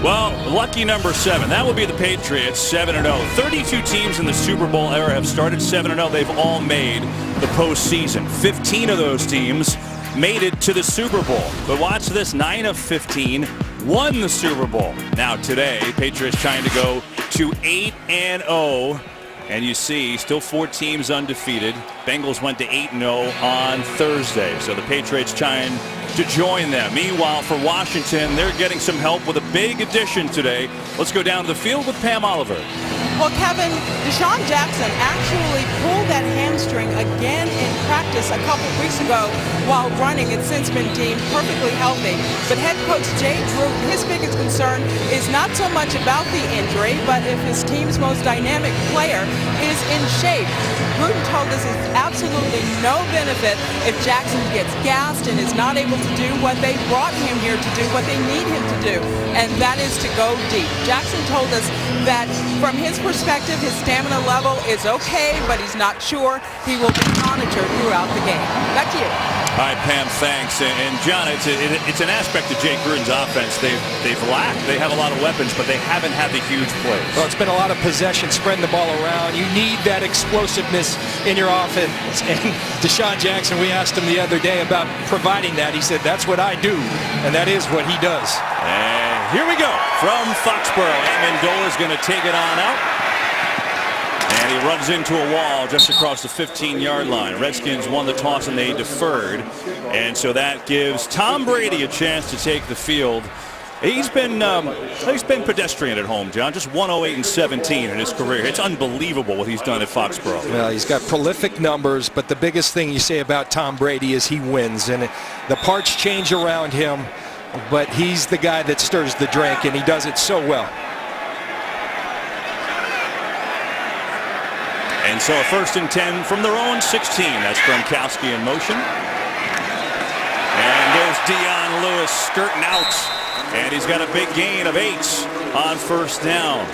Well, lucky number 7. That would be the Patriots, 7-0. 32 teams in the Super Bowl era have started 7-0. They've all made the postseason. 15 of those teams made it to the Super Bowl. But watch this, 9 of 15 won the Super Bowl. Now today, Patriots trying to go to 8-0. And you see, still 4 teams undefeated. Bengals went to 8-0 on Thursday. So the Patriots trying to join them. Meanwhile, for Washington, they're getting some help with a big addition today. Let's go down to the field with Pam Oliver. Well, Kevin, Deshaun Jackson actually pulled that hamstring again in practice a couple weeks ago while running. It's since been deemed perfectly healthy. But head coach Jay Drew, his biggest concern is not so much about the injury, but if his team's most dynamic player is in shape. Gruden told us it's absolutely no benefit if Jackson gets gassed and is not able to do what they brought him here to do, what they need him to do, and that is to go deep. Jackson told us that from his perspective, his stamina level is okay, but he's not sure. He will be monitored throughout the game. Back to you. All right, Pam, thanks. And John, it's an aspect of Jay Gruden's offense they've lacked. They have a lot of weapons, but they haven't had the huge plays. Well, it's been a lot of possession, spreading the ball around. You need that explosiveness in your offense. And Deshaun Jackson, we asked him the other day about providing that. He said, that's what I do, and that is what he does. And here we go from Foxborough. Amendola is going to take it on out. And he runs into a wall just across the 15-yard line. Redskins won the toss and they deferred. And so that gives Tom Brady a chance to take the field. He's been pedestrian at home, John. Just 108-17 in his career. It's unbelievable what he's done at Foxborough. Well, he's got prolific numbers, but the biggest thing you say about Tom Brady is he wins. And the parts change around him, but he's the guy that stirs the drink, and he does it so well. And so a 1st and 10 from their own 16. That's Gronkowski in motion. And there's Dion Lewis skirting out. And he's got a big gain of 8 on 1st down.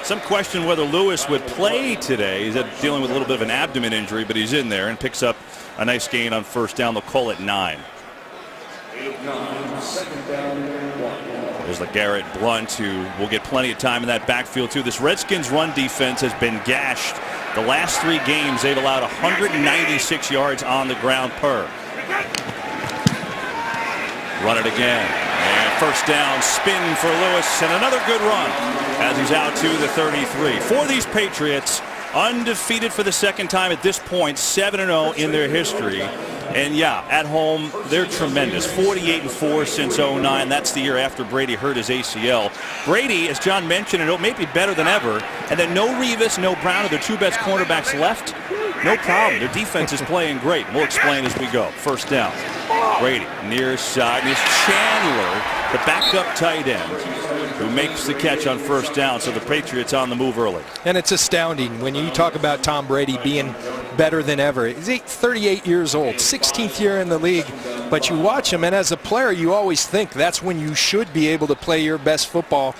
Some question whether Lewis would play today. He's dealing with a little bit of an abdomen injury, but he's in there and picks up a nice gain on 1st down. They'll call it 9. There's LeGarrette Blount, who will get plenty of time in that backfield too. This Redskins run defense has been gashed. The last 3 games, they've allowed 196 yards on the ground per. Run it again. And 1st down, spin for Lewis, and another good run as he's out to the 33. For these Patriots, undefeated for the 2nd time at this point, 7-0 in their history. And yeah, at home, they're tremendous. 48-4 since 09. That's the year after Brady hurt his ACL. Brady, as John mentioned, it may be better than ever. And then no Revis, no Brown are their 2 best cornerbacks left. No problem. Their defense is playing great. We'll explain as we go. 1st down. Brady near side. And it's Chandler, the backup tight end, who makes the catch on 1st down. So the Patriots on the move early. And it's astounding when you talk about Tom Brady being better than ever. He's 38 years old, 16th year in the league. But you watch him, and as a player, you always think that's when you should be able to play your best football,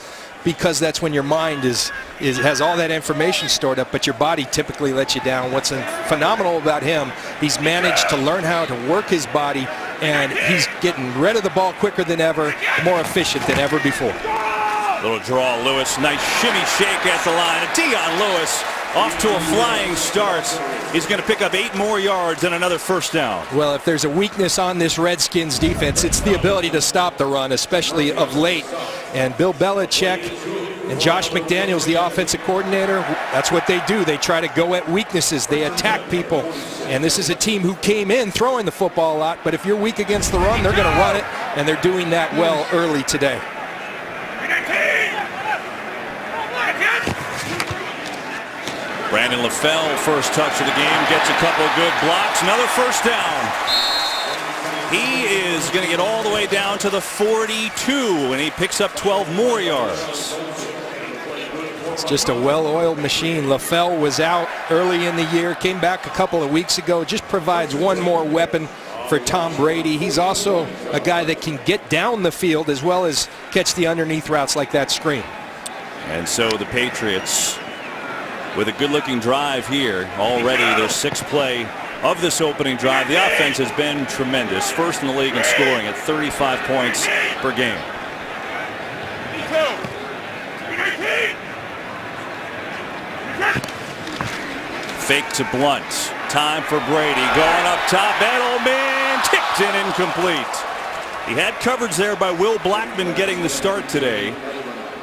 because that's when your mind has all that information stored up, but your body typically lets you down. What's phenomenal about him, he's managed to learn how to work his body, and he's getting rid of the ball quicker than ever, more efficient than ever before. Little draw, Lewis, nice shimmy shake at the line. And Dion Lewis off to a flying start. He's going to pick up 8 more yards and another 1st down. Well, if there's a weakness on this Redskins defense, it's the ability to stop the run, especially of late. And Bill Belichick and Josh McDaniels, the offensive coordinator, that's what they do. They try to go at weaknesses. They attack people. And this is a team who came in throwing the football a lot, but if you're weak against the run, they're going to run it, and they're doing that well early today. Brandon LaFell, first touch of the game, gets a couple of good blocks. Another 1st down. He is going to get all the way down to the 42, and he picks up 12 more yards. It's just a well-oiled machine. LaFell was out early in the year, came back a couple of weeks ago, just provides one more weapon for Tom Brady. He's also a guy that can get down the field as well as catch the underneath routes like that screen. And so the Patriots, with a good-looking drive here, already their 6th play of this opening drive. The offense has been tremendous. 1st in the league in scoring at 35 points per game. Fake to Blunt. Time for Brady. Going up top. Edelman tipped in, incomplete. He had coverage there by Will Blackman getting the start today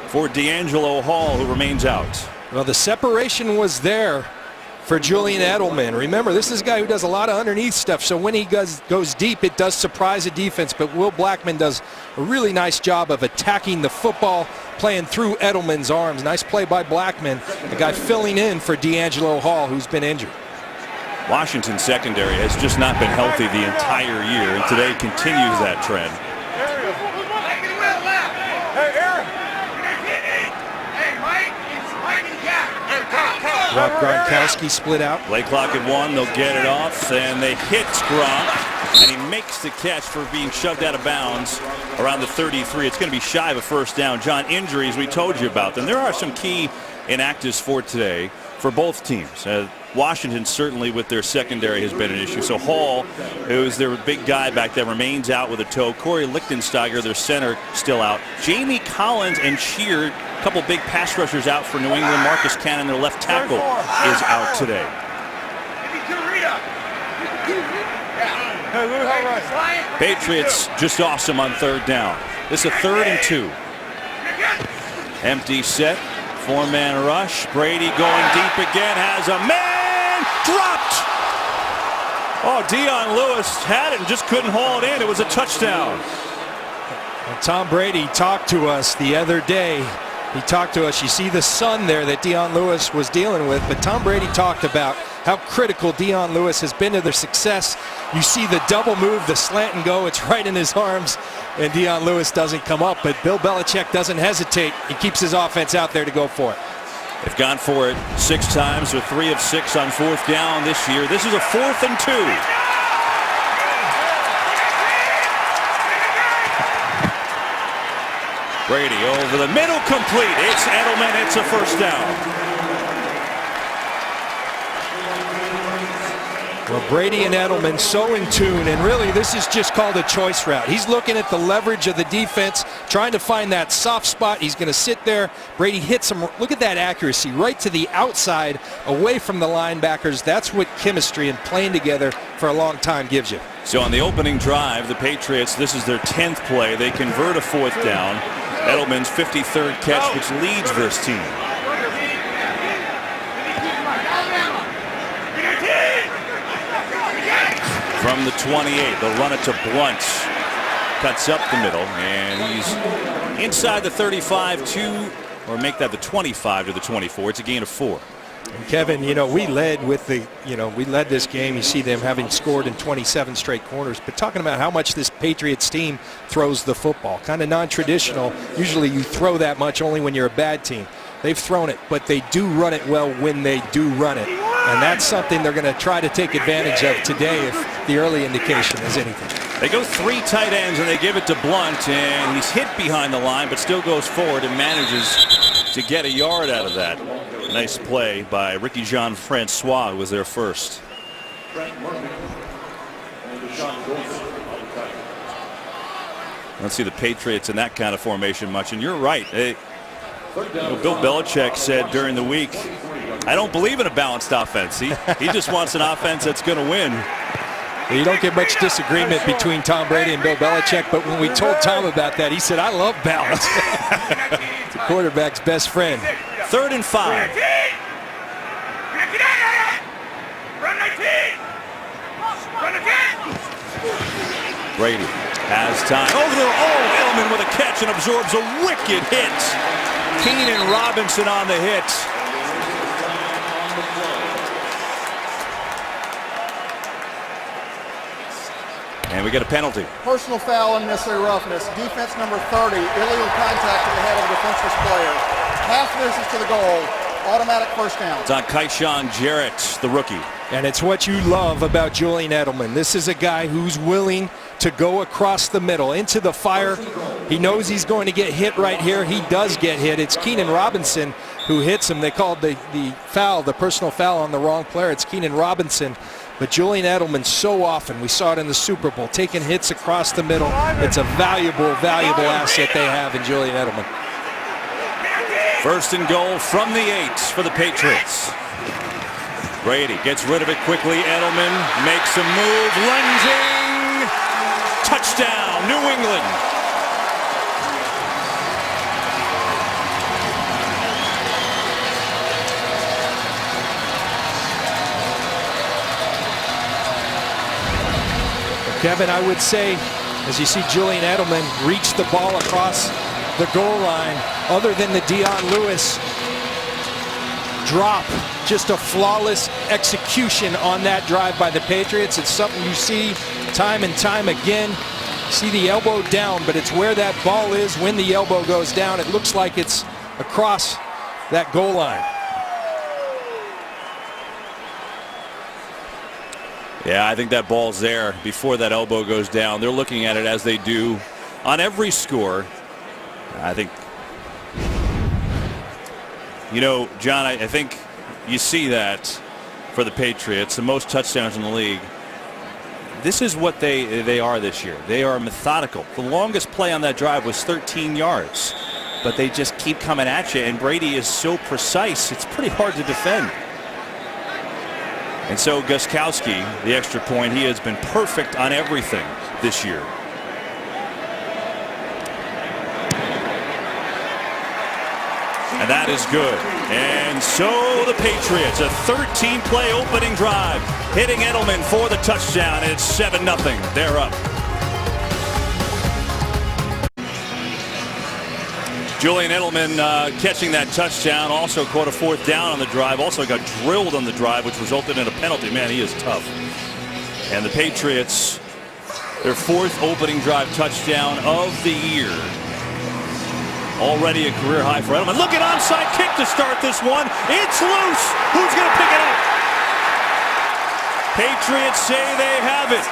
for D'Angelo Hall, who remains out. Well, the separation was there for Julian Edelman. Remember, this is a guy who does a lot of underneath stuff, so when he goes deep, it does surprise a defense, but Will Blackman does a really nice job of attacking the football, playing through Edelman's arms. Nice play by Blackman, the guy filling in for D'Angelo Hall, who's been injured. Washington's secondary has just not been healthy the entire year, and today continues that trend. Rob Gronkowski split out. Play clock at 1. They'll get it off, and they hit Gronk, and he makes the catch for being shoved out of bounds around the 33. It's going to be shy of a first down. John, injuries, we told you about them. There are some key inactives for today for both teams. Washington certainly with their secondary has been an issue. So Hall, who's their big guy back there, remains out with a toe. Corey Lichtensteiger, their center, still out. Jamie Collins and Sheard, a couple big pass rushers out for New England. Marcus Cannon, their left tackle, is out today. Patriots just awesome on third down. This is a 3rd and 2. Empty set. 4-man rush. Brady going deep again. Has a man dropped. Oh, Dion Lewis had it and just couldn't haul it in. It was a touchdown. Well, Tom Brady talked to us the other day. He talked to us. You see the sun there that Dion Lewis was dealing with, but Tom Brady talked about how critical Dion Lewis has been to their success. You see the double move, the slant and go. It's right in his arms, and Dion Lewis doesn't come up, but Bill Belichick doesn't hesitate. He keeps his offense out there to go for it. They've gone for it 6 times with 3 of 6 on 4th down this year. This is a 4th and 2. Brady over the middle, complete. It's Edelman. It's a first down. Well, Brady and Edelman so in tune, and really this is just called a choice route. He's looking at the leverage of the defense, trying to find that soft spot. He's going to sit there. Brady hits him. Look at that accuracy, right to the outside, away from the linebackers. That's what chemistry and playing together for a long time gives you. So on the opening drive, the Patriots, this is their 10th play. They convert a 4th down. Edelman's 53rd catch, which leads this team. From the 28, they'll run it to Blunt. Cuts up the middle, and he's inside the 35 to, or make that the 25 to the 24. It's a gain of 4. And Kevin, you know, we led with the, we led this game. You see them having scored in 27 straight quarters, but talking about how much this Patriots team throws the football. Kind of non-traditional. Usually you throw that much only when you're a bad team. They've thrown it, but they do run it well when they do run it. And that's something they're going to try to take advantage of today if the early indication is anything. They go 3 tight ends, and they give it to Blunt, and he's hit behind the line, but still goes forward and manages to get a yard out of that. Nice play by Ricky Jean-Francois, who was there first. Let's see the Patriots in that kind of formation much, and you're right. Bill Belichick said during the week, I don't believe in a balanced offense. He just wants an offense that's going to win. You don't get much disagreement between Tom Brady and Bill Belichick, but when we told Tom about that, he said, I love balance. It's a quarterback's best friend. 3rd and 5. Brady has time. Over there, Edelman with a catch and absorbs a wicked hit. Keenan Robinson on the hit. And we get a penalty. Personal foul, unnecessary roughness. Defense number 30, illegal contact to the head of a defenseless player. Half distance to the goal. Automatic first down. It's on Kaishan Jarrett, the rookie. And it's what you love about Julian Edelman. This is a guy who's willing to go across the middle into the fire. He knows he's going to get hit right here. He does get hit. It's Keenan Robinson who hits him. They called the foul, the personal foul on the wrong player. It's Keenan Robinson. But Julian Edelman so often, we saw it in the Super Bowl, taking hits across the middle. It's a valuable, valuable asset they have in Julian Edelman. First and goal from the 8 for the Patriots. Brady gets rid of it quickly. Edelman makes a move, lunging. Touchdown, New England. Kevin, I would say, as you see Julian Edelman reach the ball across the goal line, other than the Dion Lewis drop, just a flawless execution on that drive by the Patriots. It's something you see time and time again. See the elbow down, but it's where that ball is when the elbow goes down. It looks like it's across that goal line. Yeah, I think that ball's there before that elbow goes down. They're looking at it as they do on every score. I think, you know, John, I think you see that for the Patriots, the most touchdowns in the league. This is what they are this year. They are methodical. The longest play on that drive was 13 yards, but they just keep coming at you, and Brady is so precise, it's pretty hard to defend. And so Gostkowski, the extra point, he has been perfect on everything this year. And that is good. And so the Patriots, a 13-play opening drive, hitting Edelman for the touchdown. It's 7-0. They're up. Julian Edelman catching that touchdown, also caught a 4th down on the drive, also got drilled on the drive, which resulted in a penalty. Man, he is tough. And the Patriots, their 4th opening drive touchdown of the year. Already a career high for Edelman. Look at onside kick to start this one. It's loose. Who's going to pick it up? Patriots say they have it.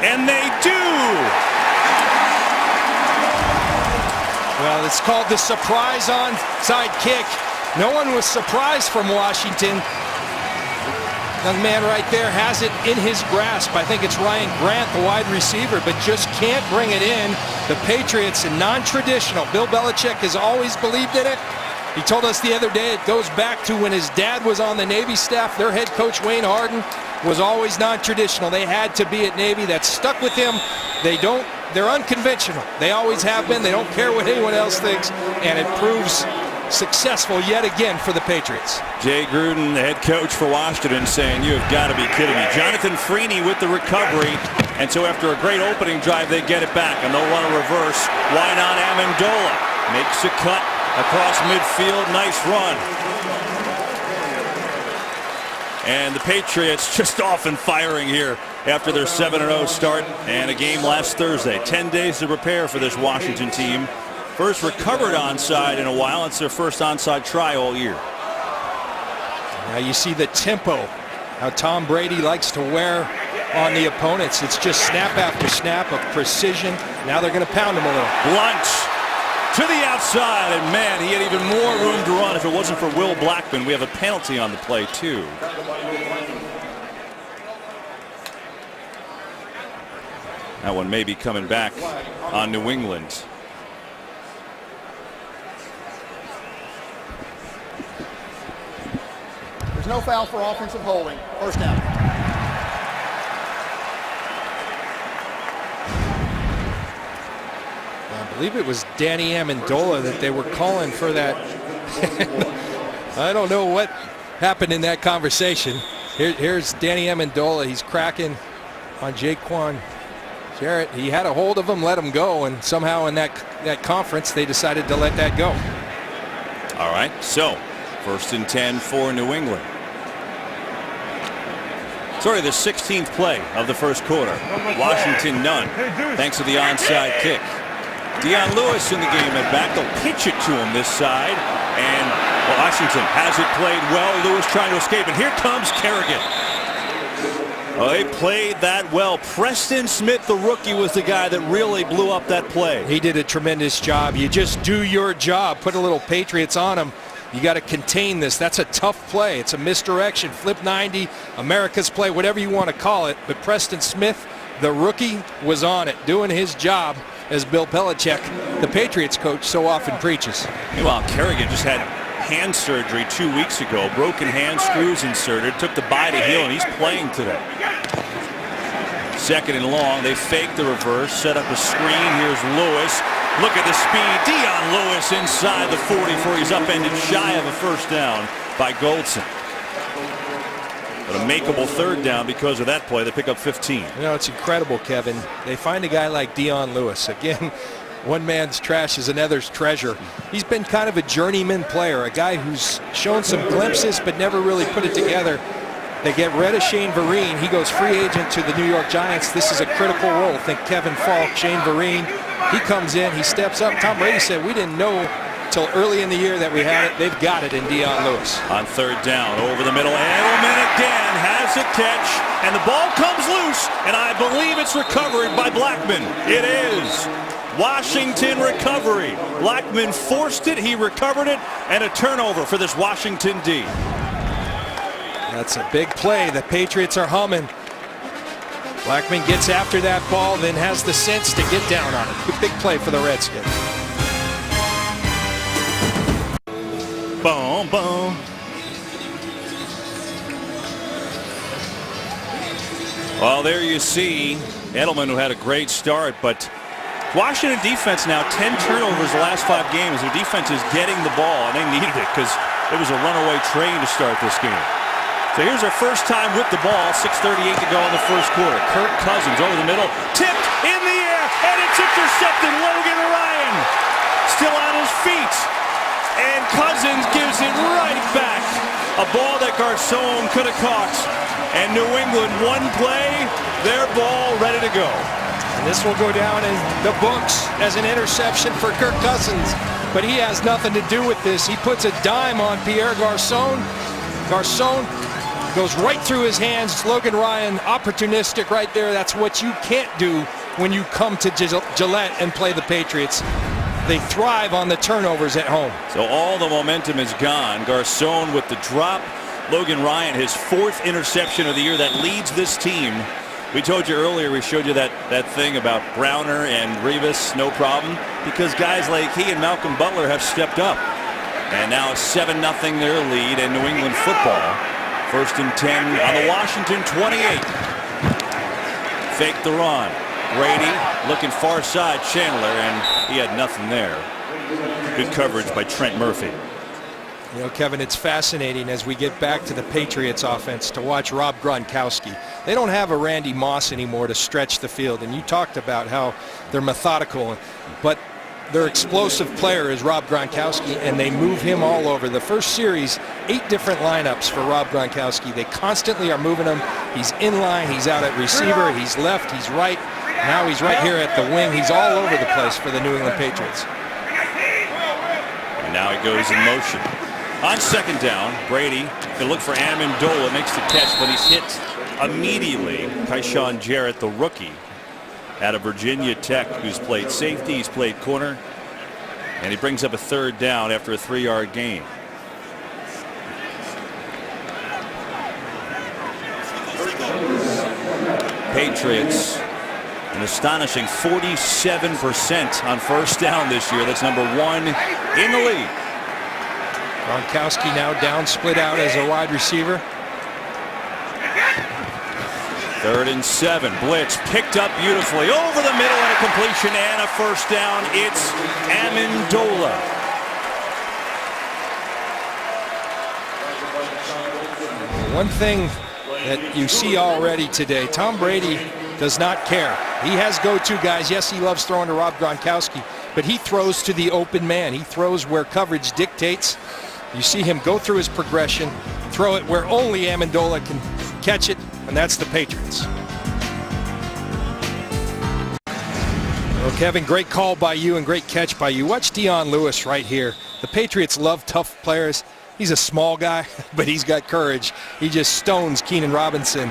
And they do. Well, it's called the surprise onside kick. No one was surprised from Washington. Young man right there has it in his grasp. I think it's Ryan Grant, the wide receiver, but just can't bring it in. The Patriots, non-traditional. Bill Belichick has always believed in it. He told us the other day it goes back to when his dad was on the Navy staff. Their head coach, Wayne Harden, was always non-traditional. They had to be at Navy. That stuck with him. They're unconventional. They always have been. They don't care what anyone else thinks, and it proves successful yet again for the Patriots. Jay Gruden, the head coach for Washington, saying, "You have got to be kidding me." Jonathan Freeney with the recovery, and so after a great opening drive, they get it back, and they'll run a reverse. Why not Amendola? Makes a cut across midfield. Nice run. And the Patriots just off and firing here after their 7-0 start and a game last Thursday. 10 days to prepare for this Washington team. First recovered onside in a while. It's their first onside try all year. Now you see the tempo, how Tom Brady likes to wear on the opponents. It's just snap after snap of precision. Now they're going to pound him a little. Blunt to the outside, and man, he had even more room to run if it wasn't for Will Blackman. We have a penalty on the play too. That one may be coming back on New England. There's no foul for offensive holding. First down. I believe it was Danny Amendola that they were calling for that. I don't know what happened in that conversation. Here's Danny Amendola. He's cracking on Jaquan Jarrett. He had a hold of him, let him go, and somehow in that conference they decided to let that go. All right, so first and 10 for New England. Sorry, the 16th play of the first quarter. Washington none, thanks to the onside kick. Dion Lewis in the game at back. They'll pitch it to him this side, and Washington has it played well. Lewis trying to escape, and here comes Kerrigan. Well, they played that well. Preston Smith, the rookie, was the guy that really blew up that play. He did a tremendous job. You just do your job. Put a little Patriots on him. You got to contain this. That's a tough play. It's a misdirection, flip 90, America's play, whatever you want to call it. But Preston Smith, the rookie, was on it, doing his job, as Bill Belichick, the Patriots coach, so often preaches. Meanwhile, Kerrigan just had hand surgery 2 weeks ago. Broken hand screws inserted, took the bye to heal, and he's playing today. Second and long, they fake the reverse, set up a screen. Here's Lewis. Look at the speed. Dion Lewis inside the 44. He's upended shy of a first down by Goldson. But a makeable third down because of that play. They pick up 15. You know, it's incredible, Kevin. They find a guy like Dion Lewis. Again, one man's trash is another's treasure. He's been kind of a journeyman player, a guy who's shown some glimpses but never really put it together. They get rid of Shane Vereen. He goes free agent to the New York Giants. This is a critical role. Think Kevin Falk, Shane Vereen. He comes in, he steps up. Tom Brady said, we didn't know till early in the year that we had it. They've got it in Dion Lewis. On third down, over the middle, Edelman again has a catch, and the ball comes loose, and I believe it's recovered by Blackman. It is. Washington recovery. Blackman forced it, he recovered it, and a turnover for this Washington D. That's a big play. The Patriots are humming. Blackman gets after that ball, then has the sense to get down on it. Big play for the Redskins. Boom, boom. Well, there you see Edelman, who had a great start, but Washington defense now 10 turnovers the last 5 games. Their defense is getting the ball, and they needed it because it was a runaway train to start this game. So here's our first time with the ball, 6:38 to go in the first quarter. Kirk Cousins over the middle, tipped in the air, and it's intercepted. Logan Ryan still on his feet, and Cousins gives it right back. A ball that Garcon could have caught, and New England, one play, their ball ready to go. And this will go down in the books as an interception for Kirk Cousins, but he has nothing to do with this. He puts a dime on Pierre Garcon. Garcon goes right through his hands. Logan Ryan, opportunistic right there. That's what you can't do when you come to Gillette and play the Patriots. They thrive on the turnovers at home. So all the momentum is gone. Garcon with the drop. Logan Ryan, his 4th interception of the year, that leads this team. We told you earlier, we showed you that thing about Browner and Revis, no problem, because guys like he and Malcolm Butler have stepped up. And now 7-0 their lead in New England football. First and 10 on the Washington 28. Fake the run. Brady looking far side, Chandler, and he had nothing there. Good coverage by Trent Murphy. You know, Kevin, it's fascinating as we get back to the Patriots offense to watch Rob Gronkowski. They don't have a Randy Moss anymore to stretch the field, and you talked about how they're methodical, but their explosive player is Rob Gronkowski, and they move him all over. The first series, 8 different lineups for Rob Gronkowski. They constantly are moving him. He's in line, he's out at receiver, he's left, he's right. Now he's right here at the wing. He's all over the place for the New England Patriots. And now he goes in motion. On second down, Brady can look for Amendola, makes the catch, but he's hit immediately. Tyshawn Jarrett, the rookie, out of Virginia Tech, who's played safety, he's played corner, and he brings up a third down after a 3-yard gain. Patriots, an astonishing 47% on first down this year. That's number 1 in the league. Gronkowski now down, split out as a wide receiver. 3rd and 7. Blitz picked up beautifully over the middle, and a completion and a first down. It's Amendola. One thing that you see already today, Tom Brady does not care. He has go-to guys. Yes, he loves throwing to Rob Gronkowski, but he throws to the open man. He throws where coverage dictates. You see him go through his progression, throw it where only Amendola can catch it, and that's the Patriots. Well, Kevin, great call by you and great catch by you. Watch Dion Lewis right here. The Patriots love tough players. He's a small guy, but he's got courage. He just stones Keenan Robinson.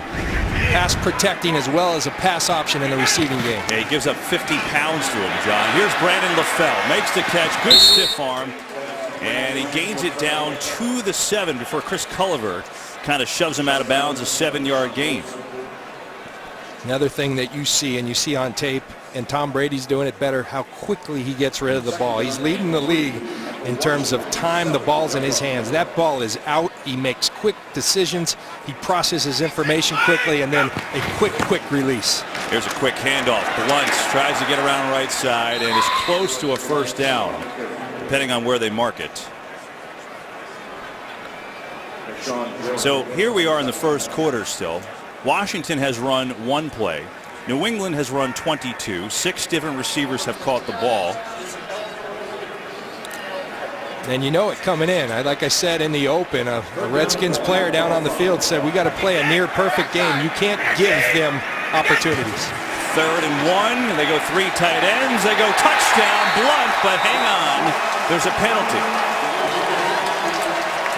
Pass protecting as well as a pass option in the receiving game. Yeah, he gives up 50 pounds to him, John. Here's Brandon LaFell. Makes the catch. Good stiff arm. And he gains it down to the 7 before Chris Culliver kind of shoves him out of bounds, a 7-yard gain. Another thing that you see, and you see on tape, and Tom Brady's doing it better, how quickly he gets rid of the ball. He's leading the league in terms of time the ball's in his hands. That ball is out. He makes quick decisions. He processes information quickly, and then a quick release. Here's a quick handoff. Blunt tries to get around right side and is close to a first down, depending on where they mark it. So here we are in the first quarter still. Washington has run 1 play. New England has run 22. 6 different receivers have caught the ball. And you know it coming in. Like I said in the open, a Redskins player down on the field said, we got to play a near perfect game. You can't give them opportunities. 3rd and 1. They go 3 tight ends. They go touchdown, Blunt, but hang on. There's a penalty.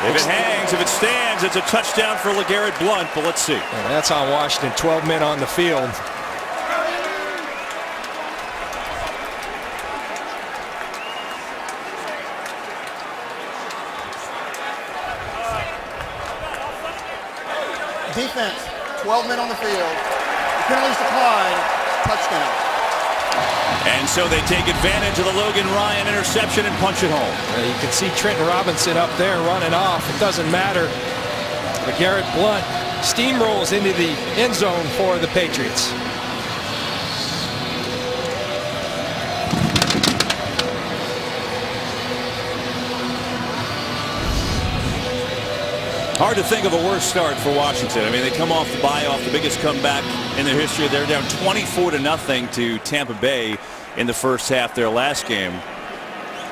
If it hangs, if it stands, it's a touchdown for LeGarrette Blunt, but let's see. And that's on Washington. 12 men on the field. Defense, 12 men on the field. The penalties decline. Touchdown. And so they take advantage of the Logan Ryan interception and punch it home. You can see Trenton Robinson up there running off. It doesn't matter. LeGarrette Blunt steamrolls into the end zone for the Patriots. Hard to think of a worse start for Washington. I mean, they come off the bye, off the biggest comeback in their history. They're down 24-0 to Tampa Bay in the first half, their last game,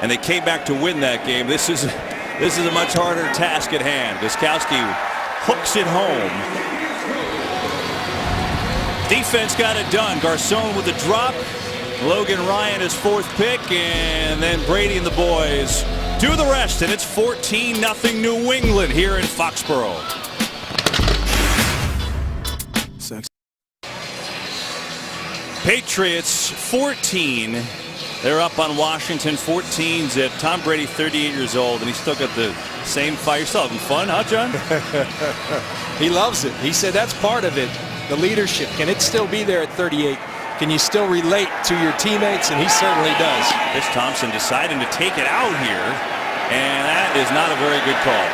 and they came back to win that game. This is a much harder task at hand. Gostkowski hooks it home. Defense got it done. Garcon with the drop. Logan Ryan his 4th pick, and then Brady and the boys do the rest, and it's 14-0 New England here in Foxborough. Patriots 14. They're up on Washington 14-zip. Tom Brady 38 years old, and he's still got the same fire. You're still having fun, huh, John? He loves it. He said that's part of it, the leadership. Can it still be there at 38? Can you still relate to your teammates? And he certainly does. Chris Thompson deciding to take it out here, and that is not a very good call.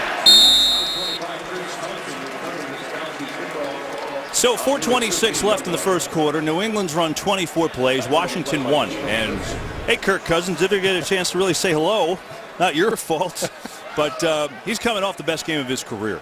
So 4:26 left in the first quarter. New England's run 24 plays. Washington 1. And hey, Kirk Cousins, didn't get a chance to really say hello. Not your fault, but he's coming off the best game of his career.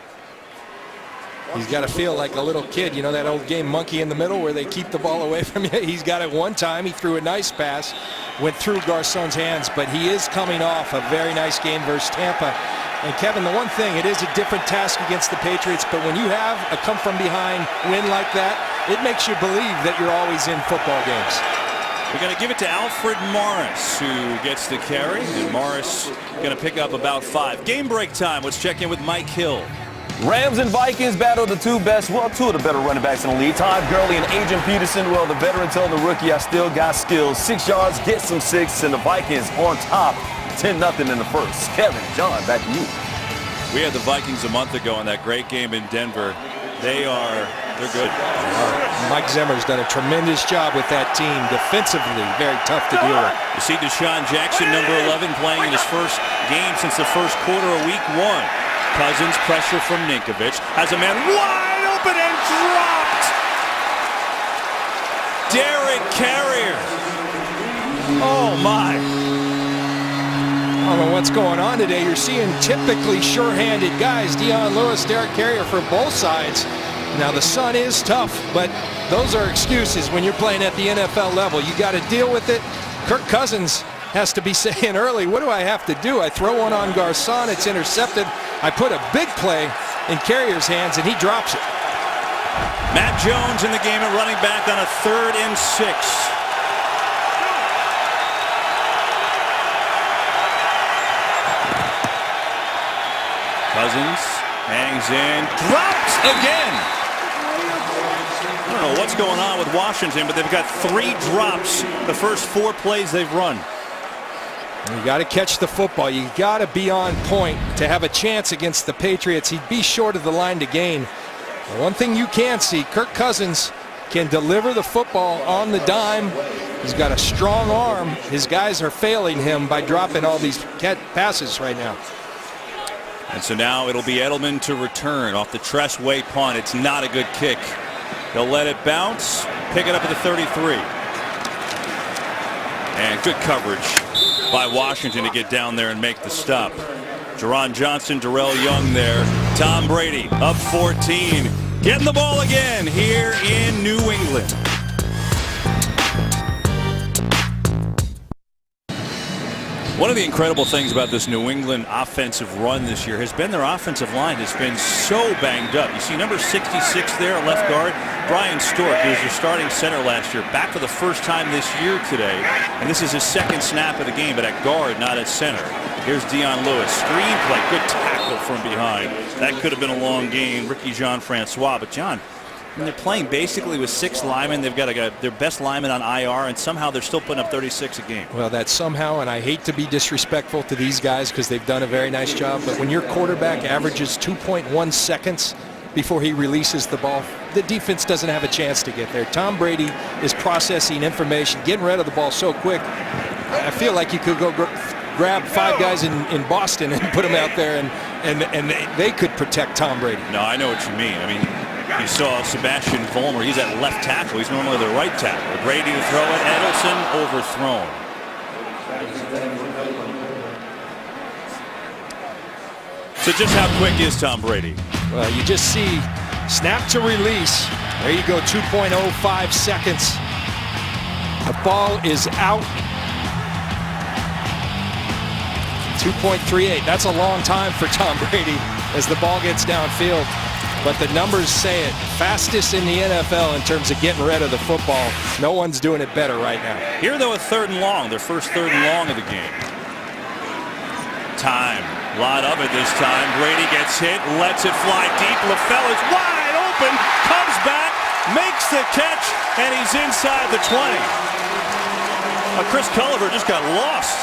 He's got to feel like a little kid. You know that old game, monkey in the middle, where they keep the ball away from you? He's got it one time. He threw a nice pass, went through Garcon's hands, but he is coming off a very nice game versus Tampa. And Kevin, the one thing, it is a different task against the Patriots, but when you have a come-from-behind win like that, it makes you believe that you're always in football games. We're going to give it to Alfred Morris, who gets the carry, and Morris going to pick up about 5. Game break time. Let's check in with Mike Hill. Rams and Vikings battle the two of the better running backs in the league. Todd Gurley and Adrian Peterson. Well, the veteran telling the rookie, I still got skills. 6 yards, get some 6, and the Vikings on top, 10-0 in the first. Kevin, John, back to you. We had the Vikings a month ago in that great game in Denver. They're good. Mike Zimmer's done a tremendous job with that team defensively. Very tough to deal with. You see Deshaun Jackson, number 11, playing in his first game since the first quarter of week 1. Cousins, pressure from Ninkovich, has a man wide open and dropped. Derek Carrier. Oh, my. I don't know what's going on today. You're seeing typically sure-handed guys, Dion Lewis, Derek Carrier for both sides. Now, the sun is tough, but those are excuses when you're playing at the NFL level. You got to deal with it. Kirk Cousins has to be saying early, what do I have to do? I throw one on Garcon, it's intercepted. I put a big play in Carrier's hands, and he drops it. Matt Jones in the game at running back on a 3rd and 6. Cousins hangs in, drops again. I don't know what's going on with Washington, but they've got 3 drops the first 4 plays they've run. You got to catch the football. You got to be on point to have a chance against the Patriots. He'd be short of the line to gain. One thing you can see, Kirk Cousins can deliver the football on the dime. He's got a strong arm. His guys are failing him by dropping all these passes right now. And so now it'll be Edelman to return off the Tress Way punt. It's not a good kick. They'll let it bounce, pick it up at the 33. And good coverage by Washington to get down there and make the stop. Jerron Johnson, Darrell Young there. Tom Brady up 14. Getting the ball again here in New England. One of the incredible things about this New England offensive run this year has been their offensive line has been so banged up. You see number 66 there, left guard, Brian Stork, who was your starting center last year, back for the first time this year today. And this is his second snap of the game, but at guard, not at center. Here's Dion Lewis. Screenplay, good tackle from behind. That could have been a long game. Ricky Jean-Francois. But John, when they're playing basically with 6 linemen, they've got their best lineman on IR, and somehow they're still putting up 36 a game. Well, that's somehow, and I hate to be disrespectful to these guys because they've done a very nice job, but when your quarterback averages 2.1 seconds before he releases the ball, the defense doesn't have a chance to get there. Tom Brady is processing information, getting rid of the ball so quick. I feel like you could go grab 5 guys in Boston and put them out there, and they could protect Tom Brady. No, I know what you mean. I mean, you saw Sebastian Vollmer. He's at left tackle. He's normally the right tackle. Brady to throw it. Edelson overthrown. So just how quick is Tom Brady? Well, you just see snap to release. There you go, 2.05 seconds. The ball is out. 2.38. That's a long time for Tom Brady as the ball gets downfield. But the numbers say it. Fastest in the NFL in terms of getting rid of the football. No one's doing it better right now. Here, though, a 3rd and long. Their first 3rd and long of the game. Time. A lot of it this time. Brady gets hit, lets it fly deep. LaFell is wide open, comes back, makes the catch, and he's inside the 20. Chris Culliver just got lost.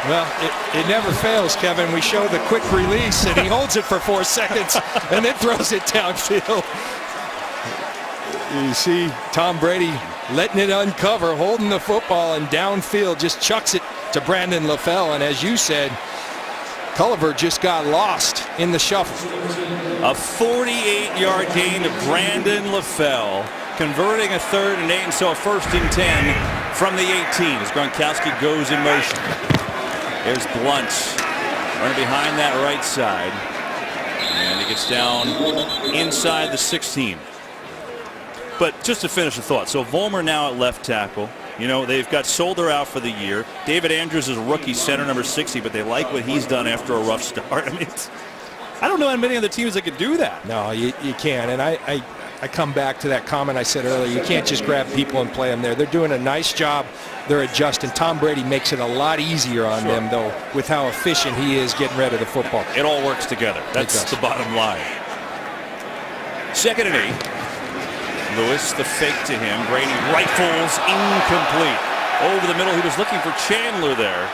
Well, it never fails, Kevin. We show the quick release, and he holds it for 4 seconds and then throws it downfield. You see Tom Brady letting it uncover, holding the football, and downfield just chucks it to Brandon LaFell. And as you said, Culliver just got lost in the shuffle. A 48-yard gain to Brandon LaFell, converting a 3rd and 8, and so a 1st and 10 from the 18 as Gronkowski goes in motion. There's Blunt running behind that right side, and he gets down inside the 16. But just to finish the thought, so Vollmer now at left tackle. You know, they've got Solder out for the year. David Andrews is a rookie center, number 60, but they like what he's done after a rough start. I mean, I don't know how many other teams that could do that. No, you can't. And I come back to that comment I said earlier. You can't just grab people and play them there. They're doing a nice job. They're adjusting. Tom Brady makes it a lot easier on them, though, with how efficient he is getting rid of the football. It all works together. That's the bottom line. 2nd and 8. Lewis, the fake to him. Brady rifles incomplete. Over the middle, he was looking for Chandler there.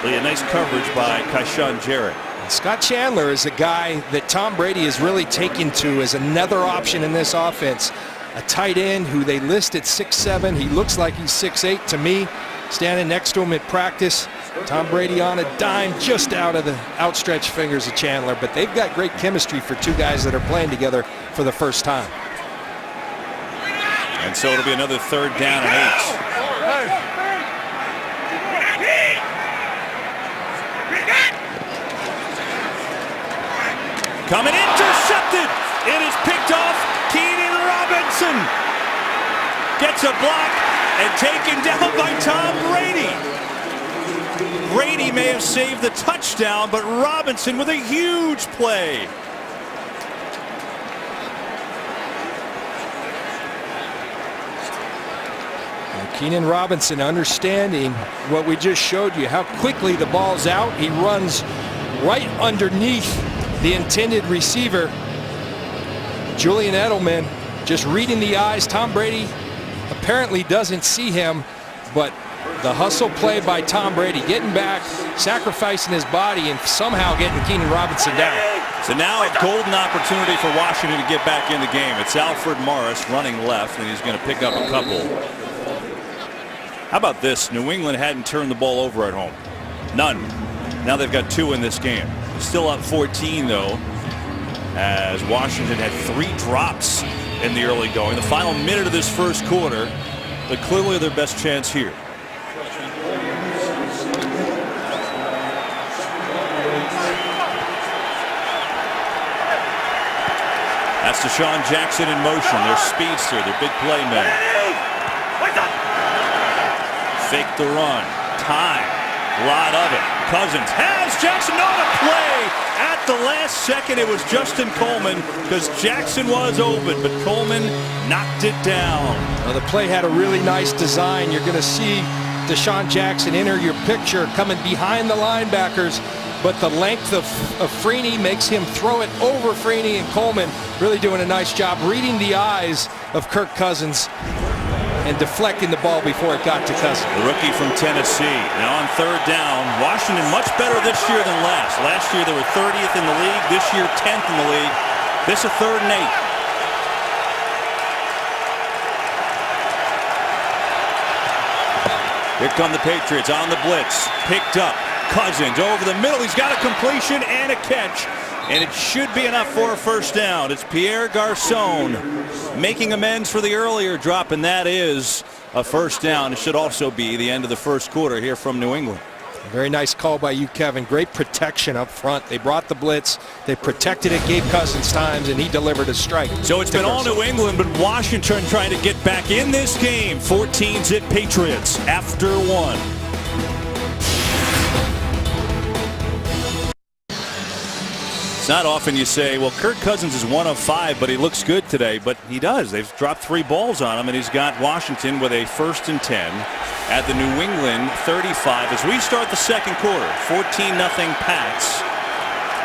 But a nice coverage by Kyshawn Jarrett. Scott Chandler is a guy that Tom Brady is really taken to as another option in this offense. A tight end who they list at 6'7". He looks like he's 6'8" to me. Standing next to him at practice. Tom Brady on a dime just out of the outstretched fingers of Chandler. But they've got great chemistry for 2 guys that are playing together for the first time. And so it'll be another 3rd down and 8. Coming, intercepted. It is picked off. Keenan Robinson gets a block and taken down by Tom Brady. Brady may have saved the touchdown, but Robinson with a huge play. Keenan Robinson understanding what we just showed you, how quickly the ball's out. He runs right underneath the intended receiver. Julian Edelman just reading the eyes. Tom Brady apparently doesn't see him, but The hustle play by Tom Brady, getting back, sacrificing his body, and somehow getting Keenan Robinson down. So now a golden opportunity for Washington to get back in the game. It's Alfred Morris running left, and he's going to pick up a couple. How about this? New England hadn't turned the ball over at home. None. Now they've got 2 in this game. Still up 14, though, as Washington had 3 drops in the early going. The final minute of this first quarter, but clearly their best chance here. That's Deshaun Jackson in motion, their speedster, their big play man. Fake the run. Time. A lot of it. Cousins has Jackson on a play. At the last second, it was Justin Coleman because Jackson was open, but Coleman knocked it down. Well, the play had a really nice design. You're going to see Deshaun Jackson enter your picture coming behind the linebackers, but the length of Freeney makes him throw it over Freeney, and Coleman really doing a nice job reading the eyes of Kirk Cousins and deflecting the ball before it got to Cousins. The rookie from Tennessee. Now on third down, Washington much better this year than last. Last year they were 30th in the league. This year 10th in the league. This a 3rd and 8. Here come the Patriots on the blitz. Picked up. Cousins over the middle. He's got a completion and a catch. And it should be enough for a first down. It's Pierre Garçon making amends for the earlier drop, and that is a first down. It should also be the end of the first quarter here from New England. Very nice call by you, Kevin. Great protection up front. They brought the blitz. They protected it, gave Cousins times, and he delivered a strike. So it's been all New England, but Washington trying to get back in this game. 14-zip Patriots after 1. It's not often you say, well, Kirk Cousins is 1 of 5, but he looks good today. But he does. They've dropped 3 balls on him, and he's got Washington with a 1st and 10 at the New England 35 as we start the second quarter. 14-0 Pats.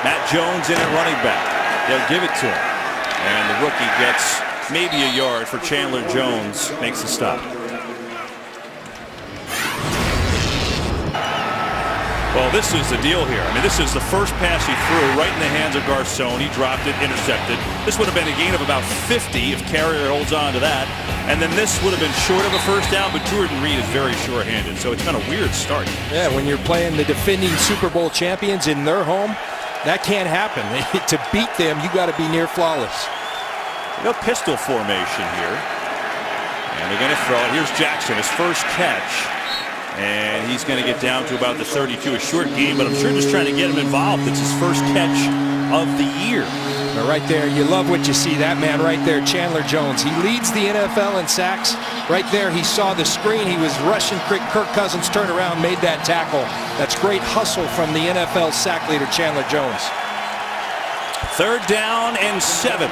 Matt Jones in at running back. They'll give it to him. And the rookie gets maybe a yard for Chandler Jones. Makes the stop. Well, this is the deal here. I mean, this is the first pass he threw right in the hands of Garçon. He dropped it, intercepted. This would have been a gain of about 50 if Carrier holds on to that. And then this would have been short of a first down, but Jordan Reed is very sure-handed. So it's kind of a weird start. Yeah, when you're playing the defending Super Bowl champions in their home, that can't happen. To beat them, you got to be near flawless. No pistol formation here. And they're going to throw it. Here's Jackson, his first catch. And he's going to get down to about the 32, a short game, but I'm sure just trying to get him involved. It's his first catch of the year. But right there, you love what you see. That man right there, Chandler Jones. He leads the NFL in sacks. Right there, he saw the screen. He was rushing. Kirk Cousins turned around, made that tackle. That's great hustle from the NFL sack leader, Chandler Jones. 3rd down and 7.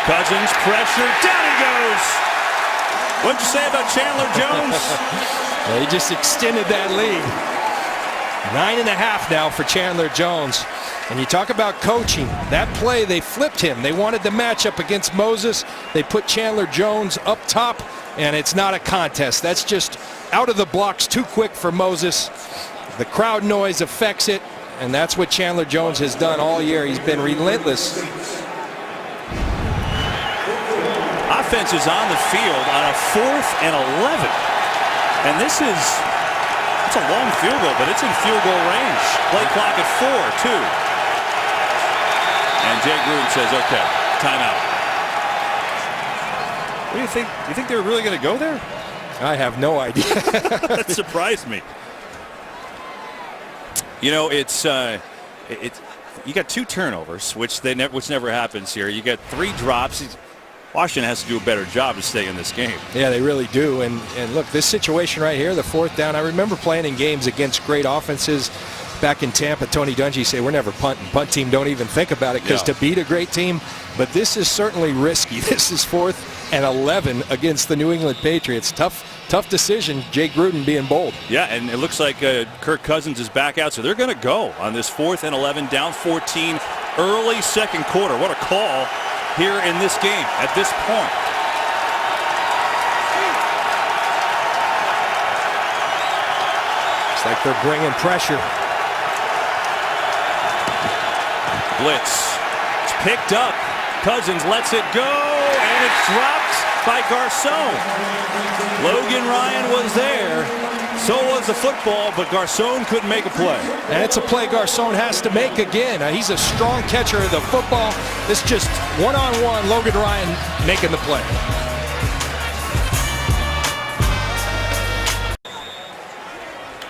Cousins pressure, down he goes. What'd you say about Chandler Jones? Well, he just extended that lead. 9.5 now for Chandler Jones. And you talk about coaching. That play, they flipped him. They wanted the matchup against Moses. They put Chandler Jones up top, and it's not a contest. That's just out of the blocks too quick for Moses. The crowd noise affects it, and that's what Chandler Jones has done all year. He's been relentless. Offense is on the field on a 4th and 11. And this is, it's a long field goal, but it's in field goal range. Play clock at 4, too. And Jay Gruden says, okay, timeout. What do you think? Do you think they were really going to go there? I have no idea. That surprised me. You know, it's you got 2 turnovers, which never happens here. You got 3 drops. Washington has to do a better job to stay in this game. Yeah, they really do. And look, this situation right here, the 4th down, I remember playing in games against great offenses Back in Tampa, Tony Dungy say we're never punting. Punt team don't even think about it because to beat a great team, but this is certainly risky. This is 4th and 11 against the New England Patriots. Tough decision, Jay Gruden being bold. Yeah, and it looks like Kirk Cousins is back out, so they're going to go on this 4th and 11, down 14, early second quarter. What a call here in this game at this point. It's like they're bringing pressure. Blitz. It's picked up. Cousins lets it go, and it's dropped by Garcon. Logan Ryan was there. So was the football, but Garcon couldn't make a play. And it's a play Garcon has to make again. He's a strong catcher of the football. It's just one-on-one, Logan Ryan making the play.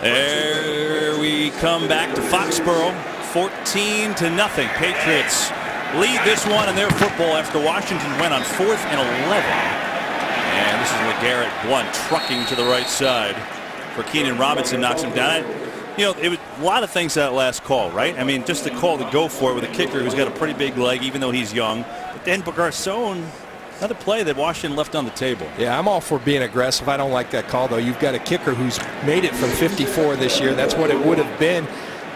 There we come back to Foxborough. 14-0. Patriots lead this one in their football after Washington went on 4th and 11. And this is LeGarrette Blount trucking to the right side for Keenan Robinson, knocks him down. You know, it was a lot of things that last call, right? I mean, just the call to go for it with a kicker who's got a pretty big leg, even though he's young. But then Garcon, another play that Washington left on the table. Yeah, I'm all for being aggressive. I don't like that call, though. You've got a kicker who's made it from 54 this year. That's what it would have been.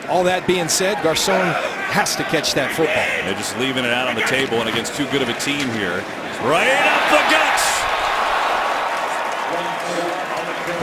All that being said, Garcon has to catch that football. They're just leaving it out on the table, and against too good of a team here. Right up the guts.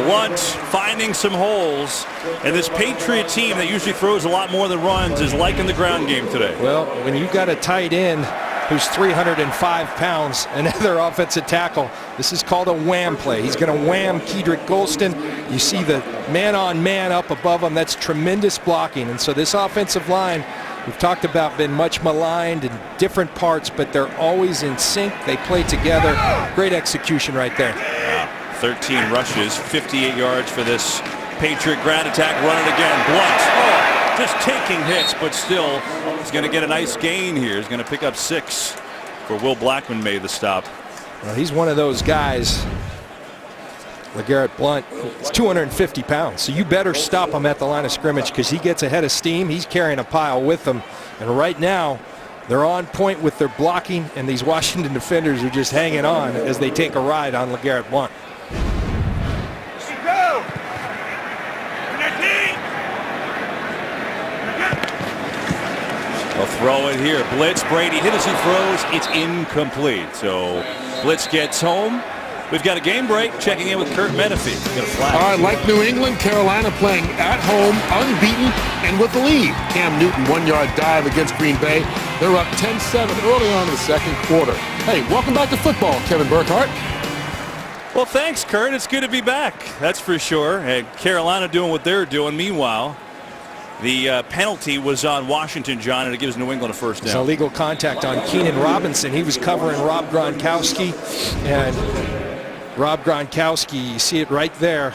Blount finding some holes, and this Patriot team that usually throws a lot more than runs is liking the ground game today. Well, when you've got a tight end who's 305 pounds, another offensive tackle, this is called a wham play. He's going to wham Kedrick Golston. You see the man-on-man up above him. That's tremendous blocking. And so this offensive line, we've talked about, been much maligned in different parts, but they're always in sync. They play together. Great execution right there. Wow. 13 rushes, 58 yards for this Patriot ground attack. Run it again. Blount, just taking hits, but still he's going to get a nice gain here. He's going to pick up 6 for Will Blackman made the stop. Well, he's one of those guys, LeGarrette Blount, is 250 pounds, so you better stop him at the line of scrimmage because he gets ahead of steam. He's carrying a pile with him, and right now they're on point with their blocking, and these Washington defenders are just hanging on as they take a ride on LeGarrette Blount. They'll throw it here. Blitz, Brady hit as he throws. It's incomplete. So Blitz gets home. We've got a game break. Checking in with Kurt Menefee. Got a flag. All right, like New England, Carolina playing at home, unbeaten, and with the lead. Cam Newton, 1-yard dive against Green Bay. They're up 10-7 early on in the second quarter. Hey, welcome back to football, Kevin Burkhardt. Well, thanks, Kurt. It's good to be back. That's for sure. And Carolina doing what they're doing. Meanwhile, the penalty was on Washington, John, and it gives New England a first It's down. illegal contact on Keenan Robinson. He was covering Rob Gronkowski, and Rob Gronkowski, you see it right there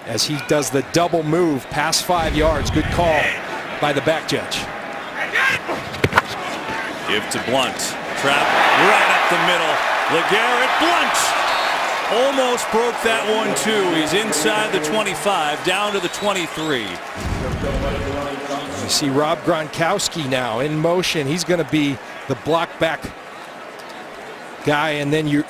as he does the double move past 5 yards. Good call by the back judge. Give to Blount. Trap right up the middle. LeGarrette Blount almost broke that one too. He's inside the 25, down to the 23. You see Rob Gronkowski now in motion. He's going to be the block back guy, and then you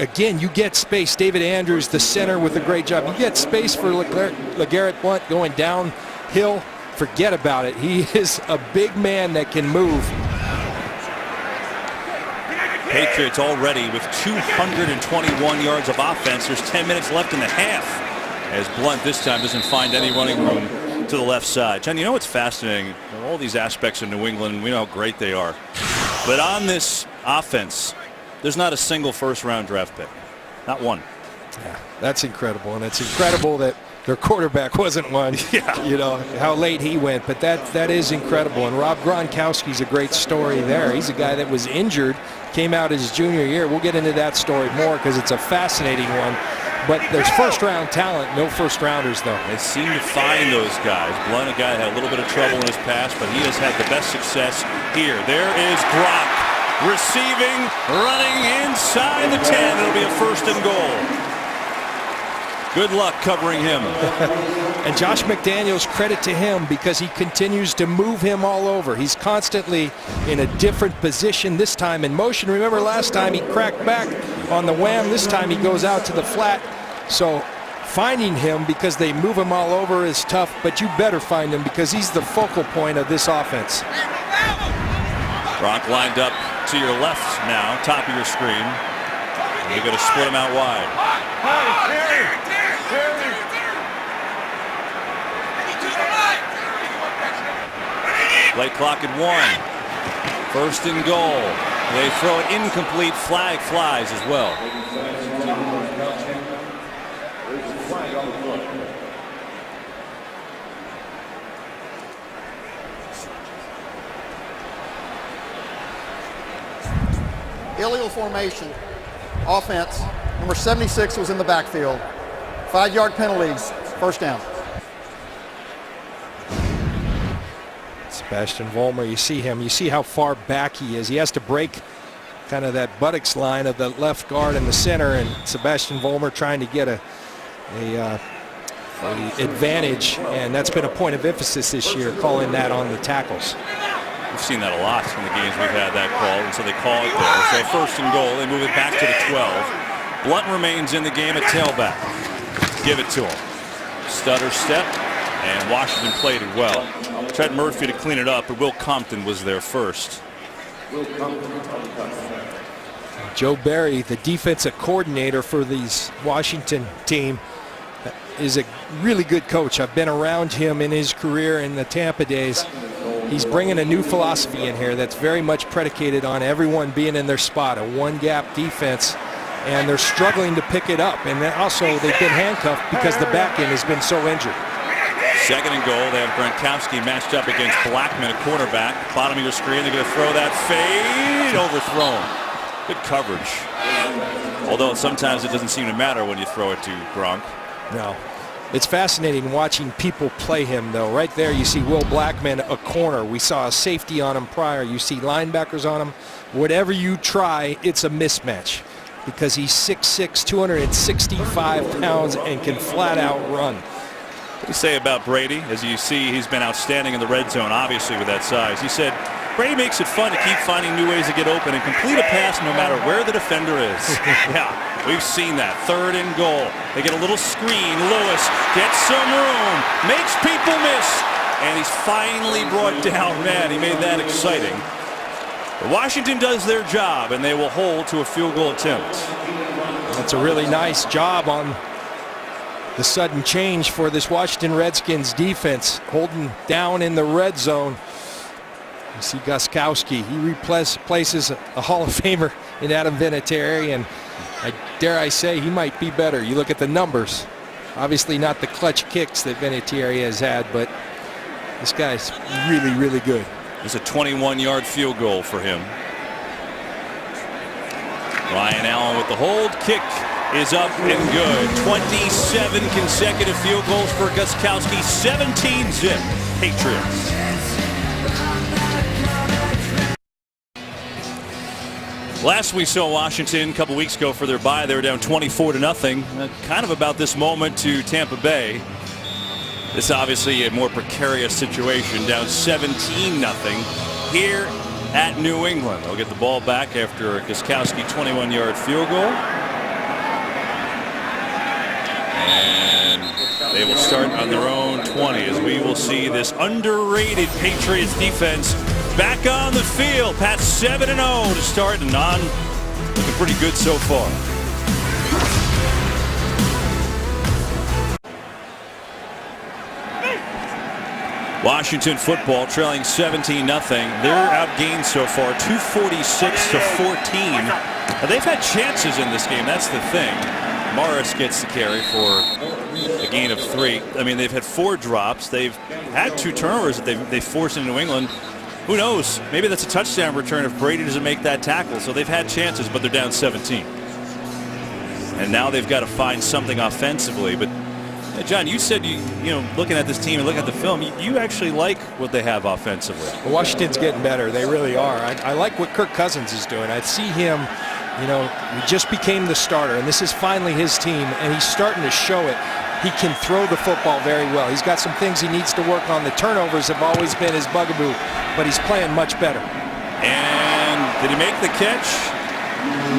get space. David Andrews, the center, with a great job. You get space for LeGarrette Blount going downhill. Forget about it. He is a big man that can move. Patriots already with 221 yards of offense. There's 10 minutes left in the half as Blount this time doesn't find any running room to the left side. John, you know what's fascinating? All these aspects of New England, we know how great they are. But on this offense, there's not a single first-round draft pick. Not one. Yeah, that's incredible, and it's incredible that their quarterback wasn't one. Yeah. You know, how late he went, but that is incredible. And Rob Gronkowski's a great story there. He's a guy that was injured, came out his junior year. We'll get into that story more because it's a fascinating one. But there's first-round talent, no first-rounders, though. They seem to find those guys. Blount, a guy that had a little bit of trouble in his past, but he has had the best success here. There is Gronk receiving, running inside the 10. It'll be a 1st and goal. Good luck covering him. And Josh McDaniels, credit to him because he continues to move him all over. He's constantly in a different position, this time in motion. Remember last time he cracked back on the wham. This time he goes out to the flat. So finding him because they move him all over is tough, but you better find him because he's the focal point of this offense. Gronk lined up to your left now, top of your screen. And you're going to split him out wide. Play clock at 1. First and goal. They throw it incomplete. Flag flies as well. Illegal formation. Offense. Number 76 was in the backfield. 5-yard penalties. First down. Sebastian Vollmer, you see him, you see how far back he is. He has to break kind of that buttocks line of the left guard in the center, and Sebastian Vollmer trying to get a advantage, and that's been a point of emphasis this year, calling that on the tackles. We've seen that a lot in the games we've had that call, and so they call it there. So first and goal, they move it back to the 12. Blunt remains in the game at tailback. Give it to him. Stutter step, and Washington played it well. Trent Murphy to clean it up, but Will Compton was there first. Joe Barry, the defensive coordinator for these Washington team, is a really good coach. I've been around him in his career in the Tampa days. He's bringing a new philosophy in here that's very much predicated on everyone being in their spot, a one-gap defense, and they're struggling to pick it up. And then also they've been handcuffed because the back end has been so injured. Second and goal. They have Gronkowski matched up against Blackman, a cornerback. Bottom of your screen, they're going to throw that fade. Overthrown. Good coverage. Although sometimes it doesn't seem to matter when you throw it to Gronk. No. It's fascinating watching people play him, though. Right there you see Will Blackman, a corner. We saw a safety on him prior. You see linebackers on him. Whatever you try, it's a mismatch because he's 6'6", 265 pounds, and can flat out run. What do you say about Brady? As you see, he's been outstanding in the red zone, obviously, with that size. He said, Brady makes it fun to keep finding new ways to get open and complete a pass no matter where the defender is. Yeah, we've seen that. Third and goal. They get a little screen. Lewis gets some room, makes people miss, and he's finally brought down. Man, he made that exciting. But Washington does their job, and they will hold to a field goal attempt. That's a really nice job on the sudden change for this Washington Redskins defense, holding down in the red zone. You see Gostkowski, he replaces a Hall of Famer in Adam Vinatieri, and dare I say he might be better. You look at the numbers, obviously not the clutch kicks that Vinatieri has had, but this guy's really, really good. It's a 21-yard field goal for him. Ryan Allen with the hold. Kick is up and good. 27 consecutive field goals for Gostkowski. 17-zip Patriots. Last we saw Washington a couple weeks ago for their bye, they were down 24-0. Kind of about this moment to Tampa Bay. This obviously a more precarious situation, down 17-0 here at New England. They'll get the ball back after a Gostkowski 21-yard field goal. And they will start on their own 20 as we will see this underrated Patriots defense back on the field. Pat's 7-0 to start and on. Looking pretty good so far. Washington football trailing 17-0. They're outgained so far 246-14. Now, they've had chances in this game. That's the thing. Morris gets the carry for a gain of 3. I mean, they've had 4 drops. They've had 2 turnovers that they forced in New England. Who knows? Maybe that's a touchdown return if Brady doesn't make that tackle. So they've had chances, but they're down 17. And now they've got to find something offensively. But John, you said you know, looking at this team and looking at the film, you actually like what they have offensively. Well, Washington's getting better. They really are. I like what Kirk Cousins is doing. I see him You know, he just became the starter, and this is finally his team, and he's starting to show it. He can throw the football very well. He's got some things he needs to work on. The turnovers have always been his bugaboo, but he's playing much better. And did he make the catch?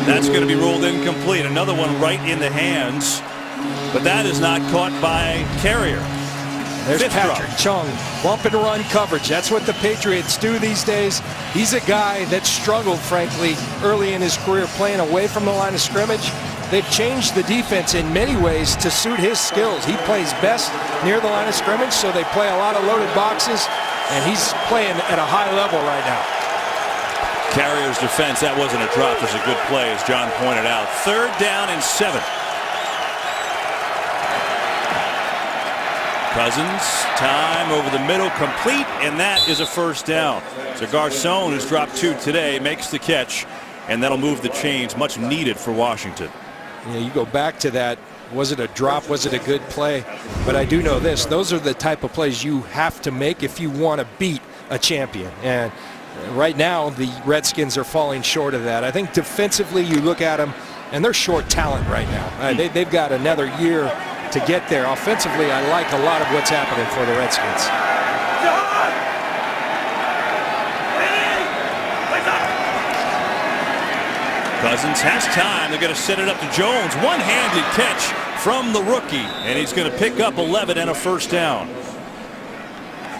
That's going to be ruled incomplete. Another one right in the hands, but that is not caught by Carrier. There's Fifth Patrick drop. Chung, bump and run coverage. That's what the Patriots do these days. He's a guy that struggled, frankly, early in his career playing away from the line of scrimmage. They've changed the defense in many ways to suit his skills. He plays best near the line of scrimmage, so they play a lot of loaded boxes, and he's playing at a high level right now. Carrier's defense, that wasn't a drop. It was a good play, as John pointed out. 3rd down and 7. Cousins, time over the middle, complete, and that is a 1st down. So Garcon, who's dropped 2 today, makes the catch, and that'll move the chains, much needed for Washington. You know, you go back to that, was it a drop, was it a good play? But I do know this, those are the type of plays you have to make if you want to beat a champion. And right now, the Redskins are falling short of that. I think defensively, you look at them, and they're short talent right now. They've got another year to get there. Offensively, I like a lot of what's happening for the Redskins. Cousins has time. They're going to set it up to Jones. One-handed catch from the rookie, and he's going to pick up 11 and a 1st down.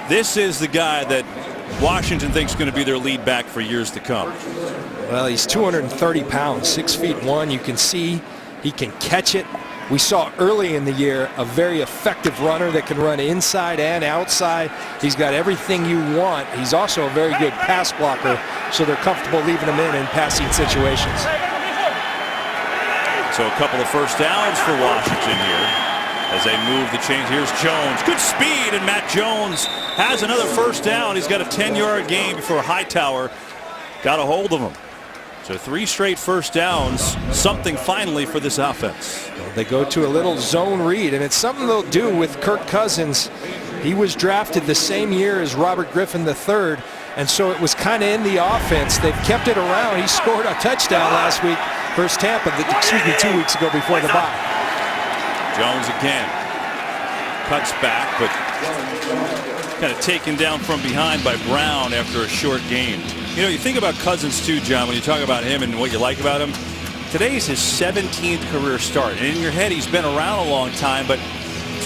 This is the guy that Washington thinks is going to be their lead back for years to come. Well, he's 230 pounds, 6'1". You can see he can catch it. We saw early in the year a very effective runner that can run inside and outside. He's got everything you want. He's also a very good pass blocker, so they're comfortable leaving him in passing situations. So a couple of 1st downs for Washington here as they move the chains. Here's Jones. Good speed, and Matt Jones has another 1st down. He's got a 10-yard gain before Hightower got a hold of him. So 3 straight 1st downs, something finally for this offense. They go to a little zone read, and it's something they'll do with Kirk Cousins. He was drafted the same year as Robert Griffin III, and so it was kind of in the offense. They've kept it around. He scored a touchdown last week versus Tampa, 2 weeks ago before the bye. Jones again. Cuts back, but kind of taken down from behind by Brown after a short gain. You know, you think about Cousins too, John, when you talk about him and what you like about him. Today's his 17th career start, and in your head he's been around a long time, but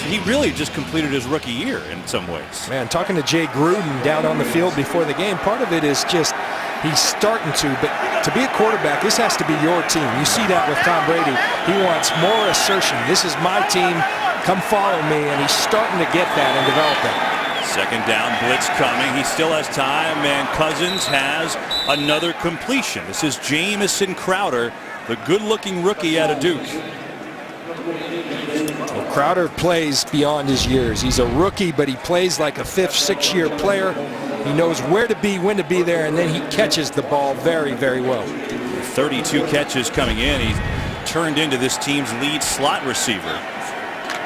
he really just completed his rookie year in some ways. Man, talking to Jay Gruden down on the field before the game, part of it is just he's starting to, but to be a quarterback, this has to be your team. You see that with Tom Brady. He wants more assertion. This is my team. Come follow me, and he's starting to get that and develop that. 2nd down, blitz coming. He still has time, and Cousins has another completion. This is Jamison Crowder, the good-looking rookie out of Duke. Well, Crowder plays beyond his years. He's a rookie, but he plays like a 5th, 6th-year player. He knows where to be, when to be there, and then he catches the ball very, very well. 32 catches coming in. He turned into this team's lead slot receiver.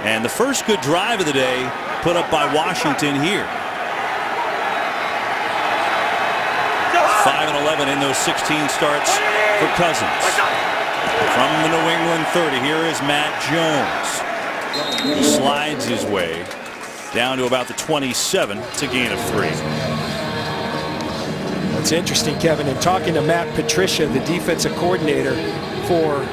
And the first good drive of the day put up by Washington here. 5-11 in those 16 starts for Cousins. From the New England 30, here is Matt Jones. He slides his way down to about the 27. It's a gain of 3. That's interesting, Kevin. In talking to Matt Patricia, the defensive coordinator for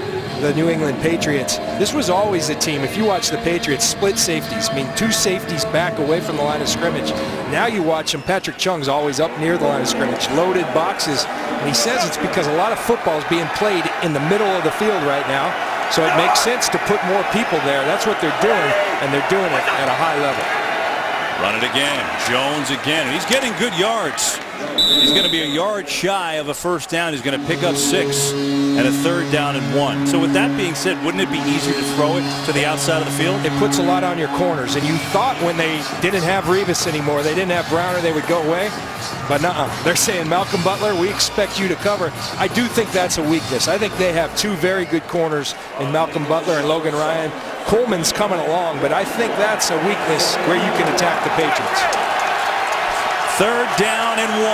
the New England Patriots, this was always a team, if you watch the Patriots, split safeties. I mean, 2 safeties back away from the line of scrimmage. Now you watch him, Patrick Chung's always up near the line of scrimmage, loaded boxes. And he says it's because a lot of football is being played in the middle of the field right now. So it makes sense to put more people there. That's what they're doing, and they're doing it at a high level. Run it again. Jones again. He's getting good yards. He's going to be a yard shy of a 1st down. He's going to pick up 6 and a 3rd down and 1. So with that being said, wouldn't it be easier to throw it to the outside of the field? It puts a lot on your corners, and you thought when they didn't have Revis anymore, they didn't have Browner, they would go away. But they're saying, Malcolm Butler, we expect you to cover. I do think that's a weakness. I think they have 2 very good corners in Malcolm Butler and Logan Ryan. Coleman's coming along, but I think that's a weakness where you can attack the Patriots. 3rd down and 1.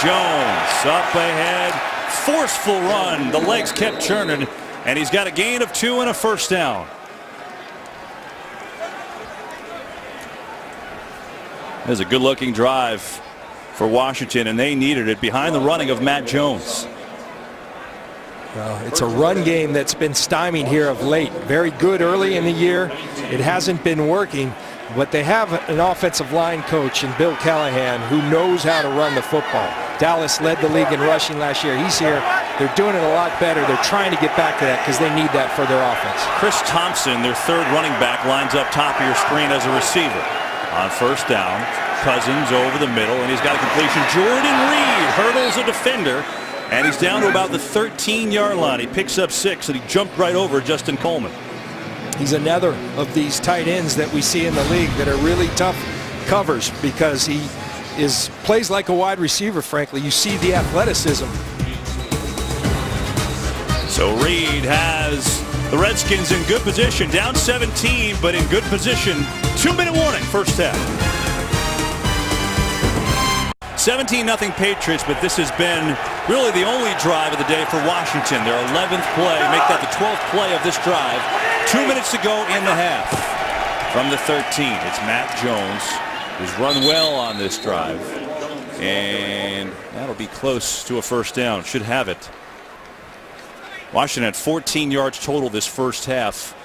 Jones up ahead. Forceful run. The legs kept churning, and he's got a gain of 2 and a first down. There's a good-looking drive for Washington, and they needed it behind the running of Matt Jones. Well, it's a run game that's been stymied here of late. Very good early in the year. It hasn't been working, but they have an offensive line coach in Bill Callahan who knows how to run the football. Dallas led the league in rushing last year. He's here. They're doing it a lot better. They're trying to get back to that because they need that for their offense. Chris Thompson, their third running back, lines up top of your screen as a receiver. On first down, Cousins over the middle, and he's got a completion. Jordan Reed hurdles a defender, and he's down to about the 13-yard line. He picks up 6, and he jumped right over Justin Coleman. He's another of these tight ends that we see in the league that are really tough covers because he plays like a wide receiver, frankly. You see the athleticism. So Reed has the Redskins in good position, down 17, but in good position. 2-minute warning, first half. 17-0 Patriots, but this has been really the only drive of the day for Washington. Their 11th play, make that the 12th play of this drive. 2 minutes to go in the half. From the 13, it's Matt Jones, who's run well on this drive. And that'll be close to a first down. Should have it. Washington had 14 yards total this first half.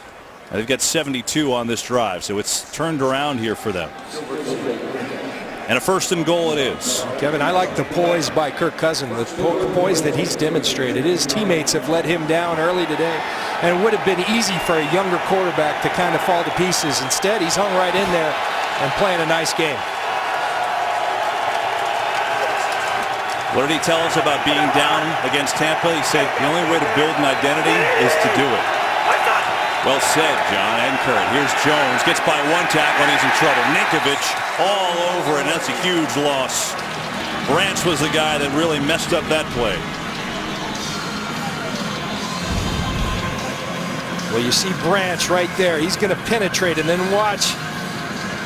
And they've got 72 on this drive, so it's turned around here for them. And a first and goal it is. Kevin, I like the poise by Kirk Cousins, the poise that he's demonstrated. His teammates have let him down early today, and it would have been easy for a younger quarterback to kind of fall to pieces. Instead, he's hung right in there and playing a nice game. What did he tell us about being down against Tampa? He said the only way to build an identity is to do it. Well said, John and Kurt. Here's Jones, gets by one tackle and he's in trouble. Ninkovich all over it, and that's a huge loss. Branch was the guy that really messed up that play. Well, you see Branch right there. He's going to penetrate, and then watch.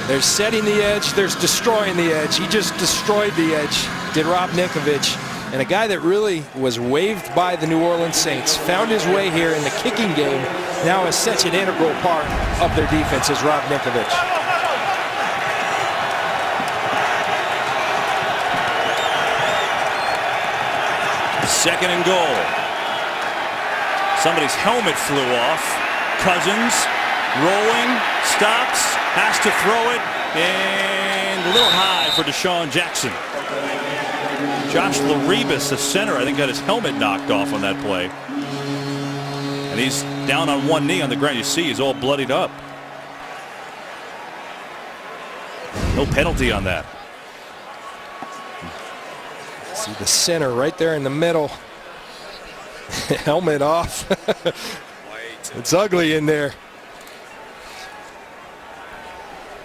They're setting the edge. There's destroying the edge. He just destroyed the edge, did Rob Ninkovich. And a guy that really was waived by the New Orleans Saints, found his way here in the kicking game, now is such an integral part of their defense as Rob Ninkovich. Second and goal. Somebody's helmet flew off. Cousins rolling, stops, has to throw it, and a little high for Deshaun Jackson. Josh Laribas, the center, I think got his helmet knocked off on that play. And he's down on one knee on the ground. You see he's all bloodied up. No penalty on that. See the center right there in the middle. Helmet off. It's ugly in there.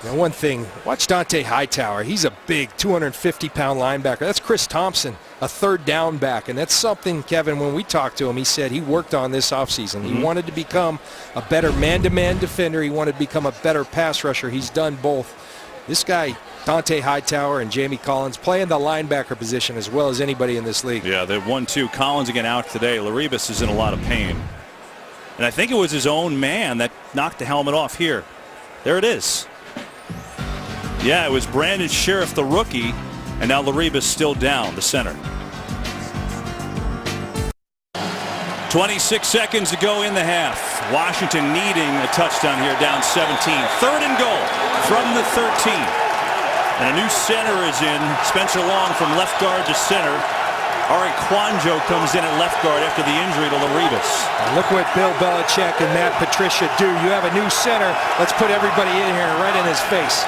Now, one thing, watch Dante Hightower. He's a big 250-pound linebacker. That's Chris Thompson, a third down back. And that's something, Kevin, when we talked to him, he said he worked on this offseason. He wanted to become a better man-to-man defender. He wanted to become a better pass rusher. He's done both. This guy, Dante Hightower and Jamie Collins, playing the linebacker position as well as anybody in this league. Yeah, they've 1-2. Collins again out today. Laribas is in a lot of pain. And I think it was his own man that knocked the helmet off here. There it is. Yeah, it was Brandon Sheriff, the rookie, and now Laribas still down, the center. 26 seconds to go in the half. Washington needing a touchdown here, down 17. Third and goal from the 13. And a new center is in. Spencer Long from left guard to center. Ari Kwanjo comes in at left guard after the injury to Laribas. Look what Bill Belichick and Matt Patricia do. You have a new center. Let's put everybody in here right in his face.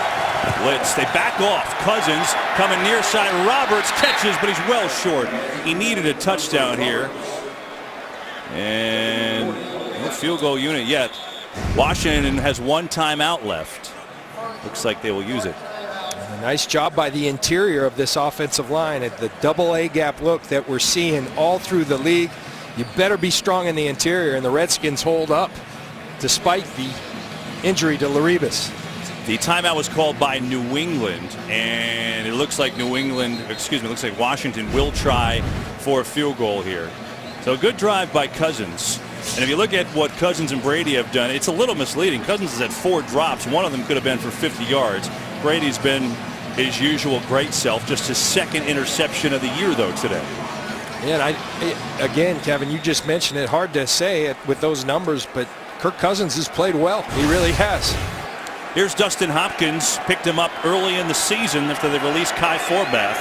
Blitz. They back off. Cousins coming near side. Roberts catches, but he's well short. He needed a touchdown here. And no field goal unit yet. Washington has one timeout left. Looks like they will use it. A nice job by the interior of this offensive line at the double A gap look that we're seeing all through the league. You better be strong in the interior, and the Redskins hold up despite the injury to Laribas. The timeout was called by New England, and it looks like Washington will try for a field goal here. So a good drive by Cousins. And if you look at what Cousins and Brady have done, it's a little misleading. Cousins has had 4 drops. One of them could have been for 50 yards. Brady's been his usual great self. Just his 2nd interception of the year, though, today. Yeah, and again, Kevin, you just mentioned it. Hard to say it with those numbers, but Kirk Cousins has played well. He really has. Here's Dustin Hopkins. Picked him up early in the season after they released Kai Forbath.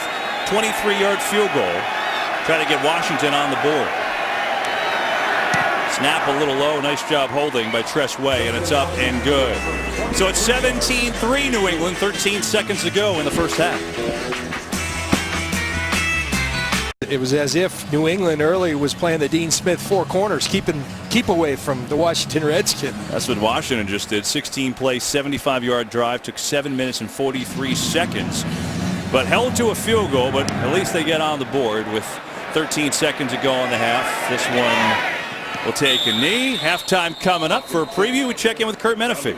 23-yard field goal. Try to get Washington on the board. Snap a little low. Nice job holding by Tress Way, and it's up and good. So it's 17-3 New England, 13 seconds to go in the first half. It was as if New England early was playing the Dean Smith 4 corners, keep away from the Washington Redskins. That's what Washington just did. 16-play, 75-yard drive. Took 7 minutes and 43 seconds. But held to a field goal, but at least they get on the board with 13 seconds to go in the half. This one will take a knee. Halftime coming up. For a preview, we check in with Kurt Menefee.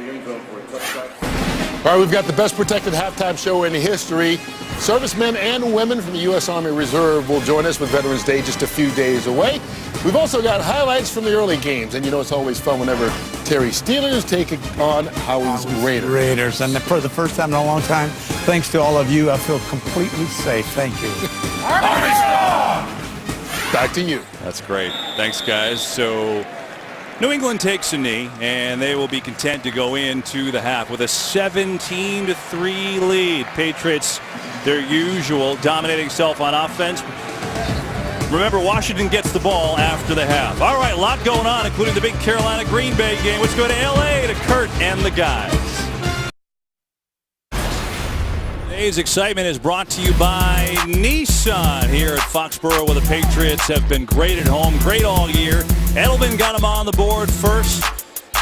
All right, we've got the best protected halftime show in history. Servicemen and women from the U.S. Army Reserve will join us with Veterans Day just a few days away. We've also got highlights from the early games, and you know it's always fun whenever Terry Steelers take on Howie's Raiders. And for the first time in a long time, thanks to all of you, I feel completely safe. Thank you. Army strong! Back to you. That's great. Thanks, guys. So New England takes a knee, and they will be content to go into the half with a 17-3 lead. Patriots, their usual dominating self on offense. Remember, Washington gets the ball after the half. All right, a lot going on, including the big Carolina-Green Bay game. Let's go to L.A. to Kurt and the guys. Today's excitement is brought to you by Nissan here at Foxborough, where the Patriots have been great at home, great all year. Edelman got them on the board first,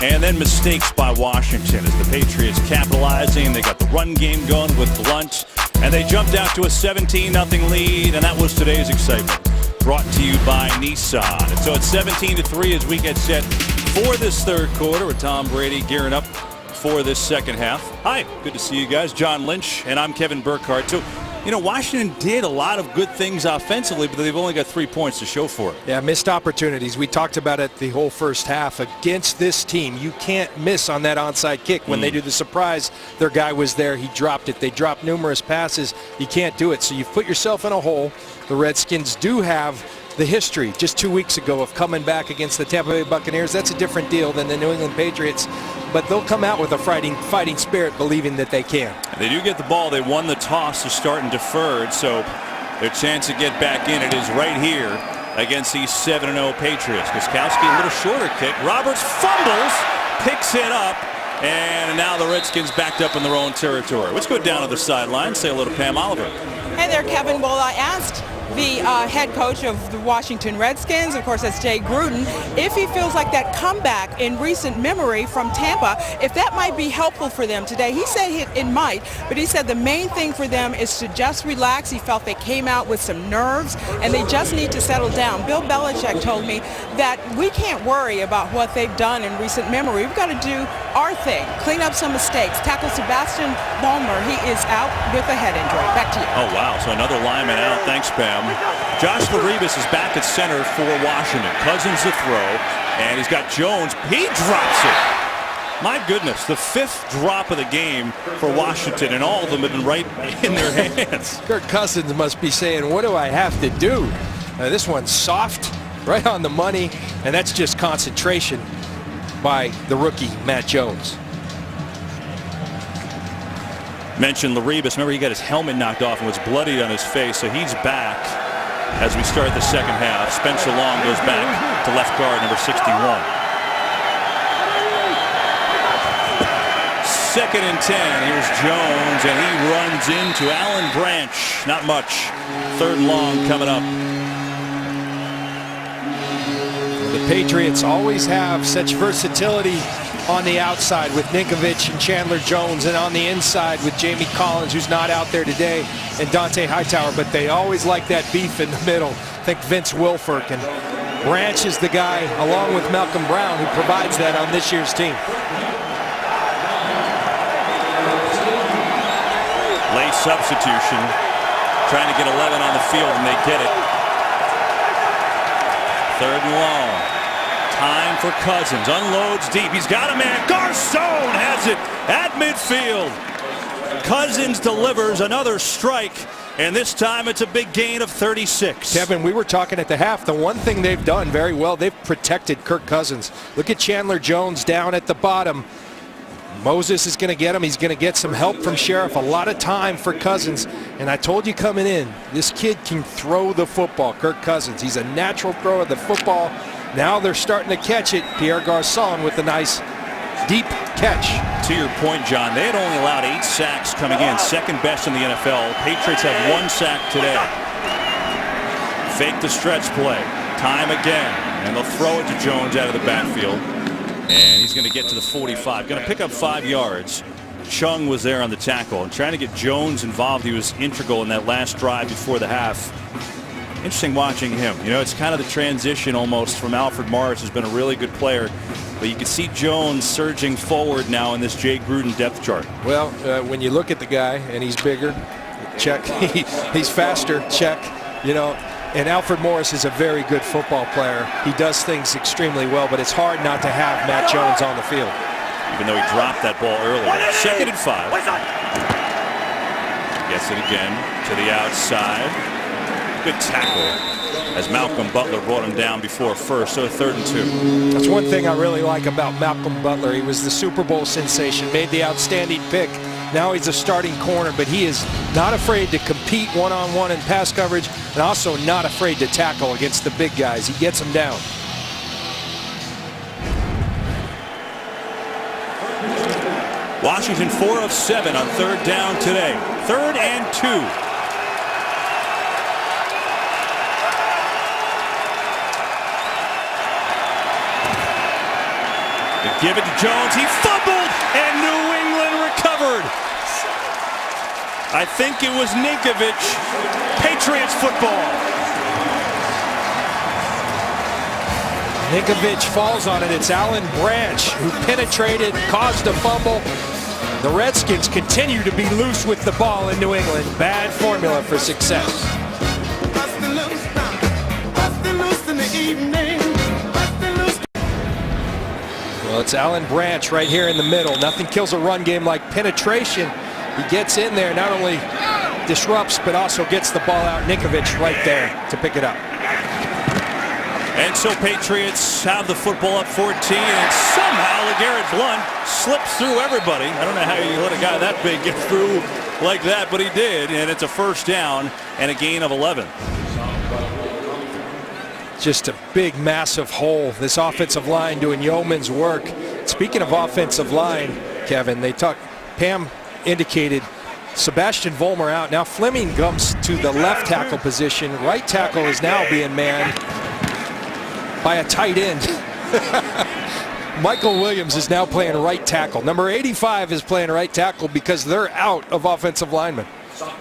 and then mistakes by Washington as the Patriots capitalizing. They got the run game going with Blunt, and they jumped out to a 17-0 lead, and that was today's excitement. Brought to you by Nissan. And so it's 17-3 as we get set for this third quarter with Tom Brady gearing up for this second half. Hi, good to see you guys. John Lynch, and I'm Kevin Burkhardt. So, you know, Washington did a lot of good things offensively, but they've only got 3 points to show for it. Yeah, missed opportunities. We talked about it the whole first half. Against this team, you can't miss on that onside kick. When they do the surprise, their guy was there. He dropped it. They dropped numerous passes. You can't do it. So you've put yourself in a hole. The Redskins do have the history just 2 weeks ago of coming back against the Tampa Bay Buccaneers. That's a different deal than the New England Patriots. But they'll come out with a fighting spirit, believing that they can. They do get the ball. They won the toss to start and deferred, so their chance to get back in it is right here against these 7-0 Patriots. Gostkowski, a little shorter kick. Roberts fumbles, picks it up, and now the Redskins backed up in their own territory. Let's go down to the sideline, say hello to Pam Oliver. Hey there, Kevin. Well, I asked the head coach of the Washington Redskins, of course that's Jay Gruden, if he feels like that comeback in recent memory from Tampa, if that might be helpful for them today. He said it might, but he said the main thing for them is to just relax. He felt they came out with some nerves and they just need to settle down. Bill Belichick told me that we can't worry about what they've done in recent memory. We've got to do our thing, clean up some mistakes. Tackle Sebastian Vollmer, he is out with a head injury. Back to you. Oh, wow. So another lineman out. Thanks, Pam. Josh Laribas is back at center for Washington. Cousins the throw, and he's got Jones. He drops it. My goodness, the 5th drop of the game for Washington, and all of them have been right in their hands. Kirk Cousins must be saying, what do I have to do? This one's soft, right on the money, and that's just concentration by the rookie, Matt Jones. Mentioned Laribas. Remember, he got his helmet knocked off and was bloodied on his face, so he's back as we start the second half. Spencer Long goes back to left guard, number 61. 2nd and 10. Here's Jones, and he runs into Alan Branch. Not much. 3rd and long coming up. The Patriots always have such versatility on the outside with Ninkovich and Chandler Jones, and on the inside with Jamie Collins, who's not out there today, and Dante Hightower, but they always like that beef in the middle. Think Vince Wilfork, and Branch is the guy, along with Malcolm Brown, who provides that on this year's team. substitution. Trying to get 11 on the field, and they get it. 3rd and long. Time for Cousins. Unloads deep. He's got a man. Garcon has it at midfield. Cousins delivers another strike, and this time it's a big gain of 36. Kevin, we were talking at the half. The one thing they've done very well, they've protected Kirk Cousins. Look at Chandler Jones down at the bottom. Moses is going to get him. He's going to get some help from Sheriff. A lot of time for Cousins. And I told you coming in, this kid can throw the football, Kirk Cousins. He's a natural thrower of the football. Now they're starting to catch it. Pierre Garcon with a nice deep catch. To your point, John, they had only allowed 8 sacks coming in, second best in the NFL. Patriots have 1 sack today. Fake the stretch play. Time again. And they'll throw it to Jones out of the backfield. And he's going to get to the 45. Going to pick up 5 yards. Chung was there on the tackle. And trying to get Jones involved, he was integral in that last drive before the half. Interesting watching him. You know, it's kind of the transition almost from Alfred Morris, who's been a really good player. But you can see Jones surging forward now in this Jay Gruden depth chart. Well, when you look at the guy, and he's bigger, check. He's faster, check. You know, and Alfred Morris is a very good football player. He does things extremely well, but it's hard not to have Matt Jones on the field. Even though he dropped that ball earlier. 2nd and 5. Gets it again to the outside. Good tackle as Malcolm Butler brought him down before first, so 3rd and 2. That's one thing I really like about Malcolm Butler. He was the Super Bowl sensation, made the outstanding pick. Now he's a starting corner, but he is not afraid to compete one-on-one in pass coverage and also not afraid to tackle against the big guys. He gets them down. Washington 4 of 7 on 3rd down today. 3rd and 2. They give it to Jones. He fumbled, and New England recovered. I think it was Ninkovich. Patriots football. Ninkovich falls on it. It's Alan Branch who penetrated, caused a fumble. The Redskins continue to be loose with the ball in New England. Bad formula for success. Well, it's Alan Branch right here in the middle. Nothing kills a run game like penetration. He gets in there, not only disrupts, but also gets the ball out. Ninkovich right there to pick it up. And so Patriots have the football up 14, and somehow LeGarrette Blount slips through everybody. I don't know how you let a guy that big get through like that, but he did, and it's a 1st down and a gain of 11. Just a big, massive hole. This offensive line doing yeoman's work. Speaking of offensive line, Kevin, Pam indicated Sebastian Vollmer out. Now Fleming comes to the left tackle position. Right tackle is now being manned by a tight end. Michael Williams is now playing right tackle. Number 85 is playing right tackle because they're out of offensive linemen.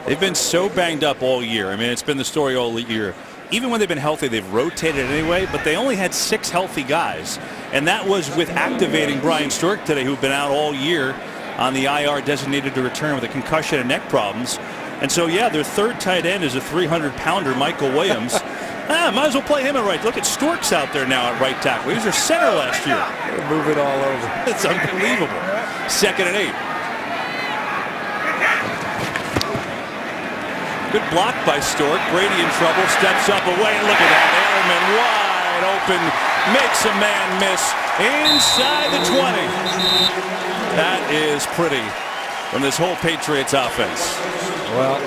They've been so banged up all year. I mean, it's been the story all year. Even when they've been healthy, they've rotated anyway, but they only had 6 healthy guys. And that was with activating Brian Stork today, who'd been out all year on the IR, designated to return with a concussion and neck problems. And so, yeah, their 3rd tight end is a 300-pounder, Michael Williams. Might as well play him at right. Look at Stork's out there now at right tackle. He was their center last year. They're moving all over. It's unbelievable. 2nd and 8. Good block by Stork. Brady in trouble. Steps up away. Look at that. Ehrman wide open. Makes a man miss inside the 20. That is pretty from this whole Patriots offense. Well,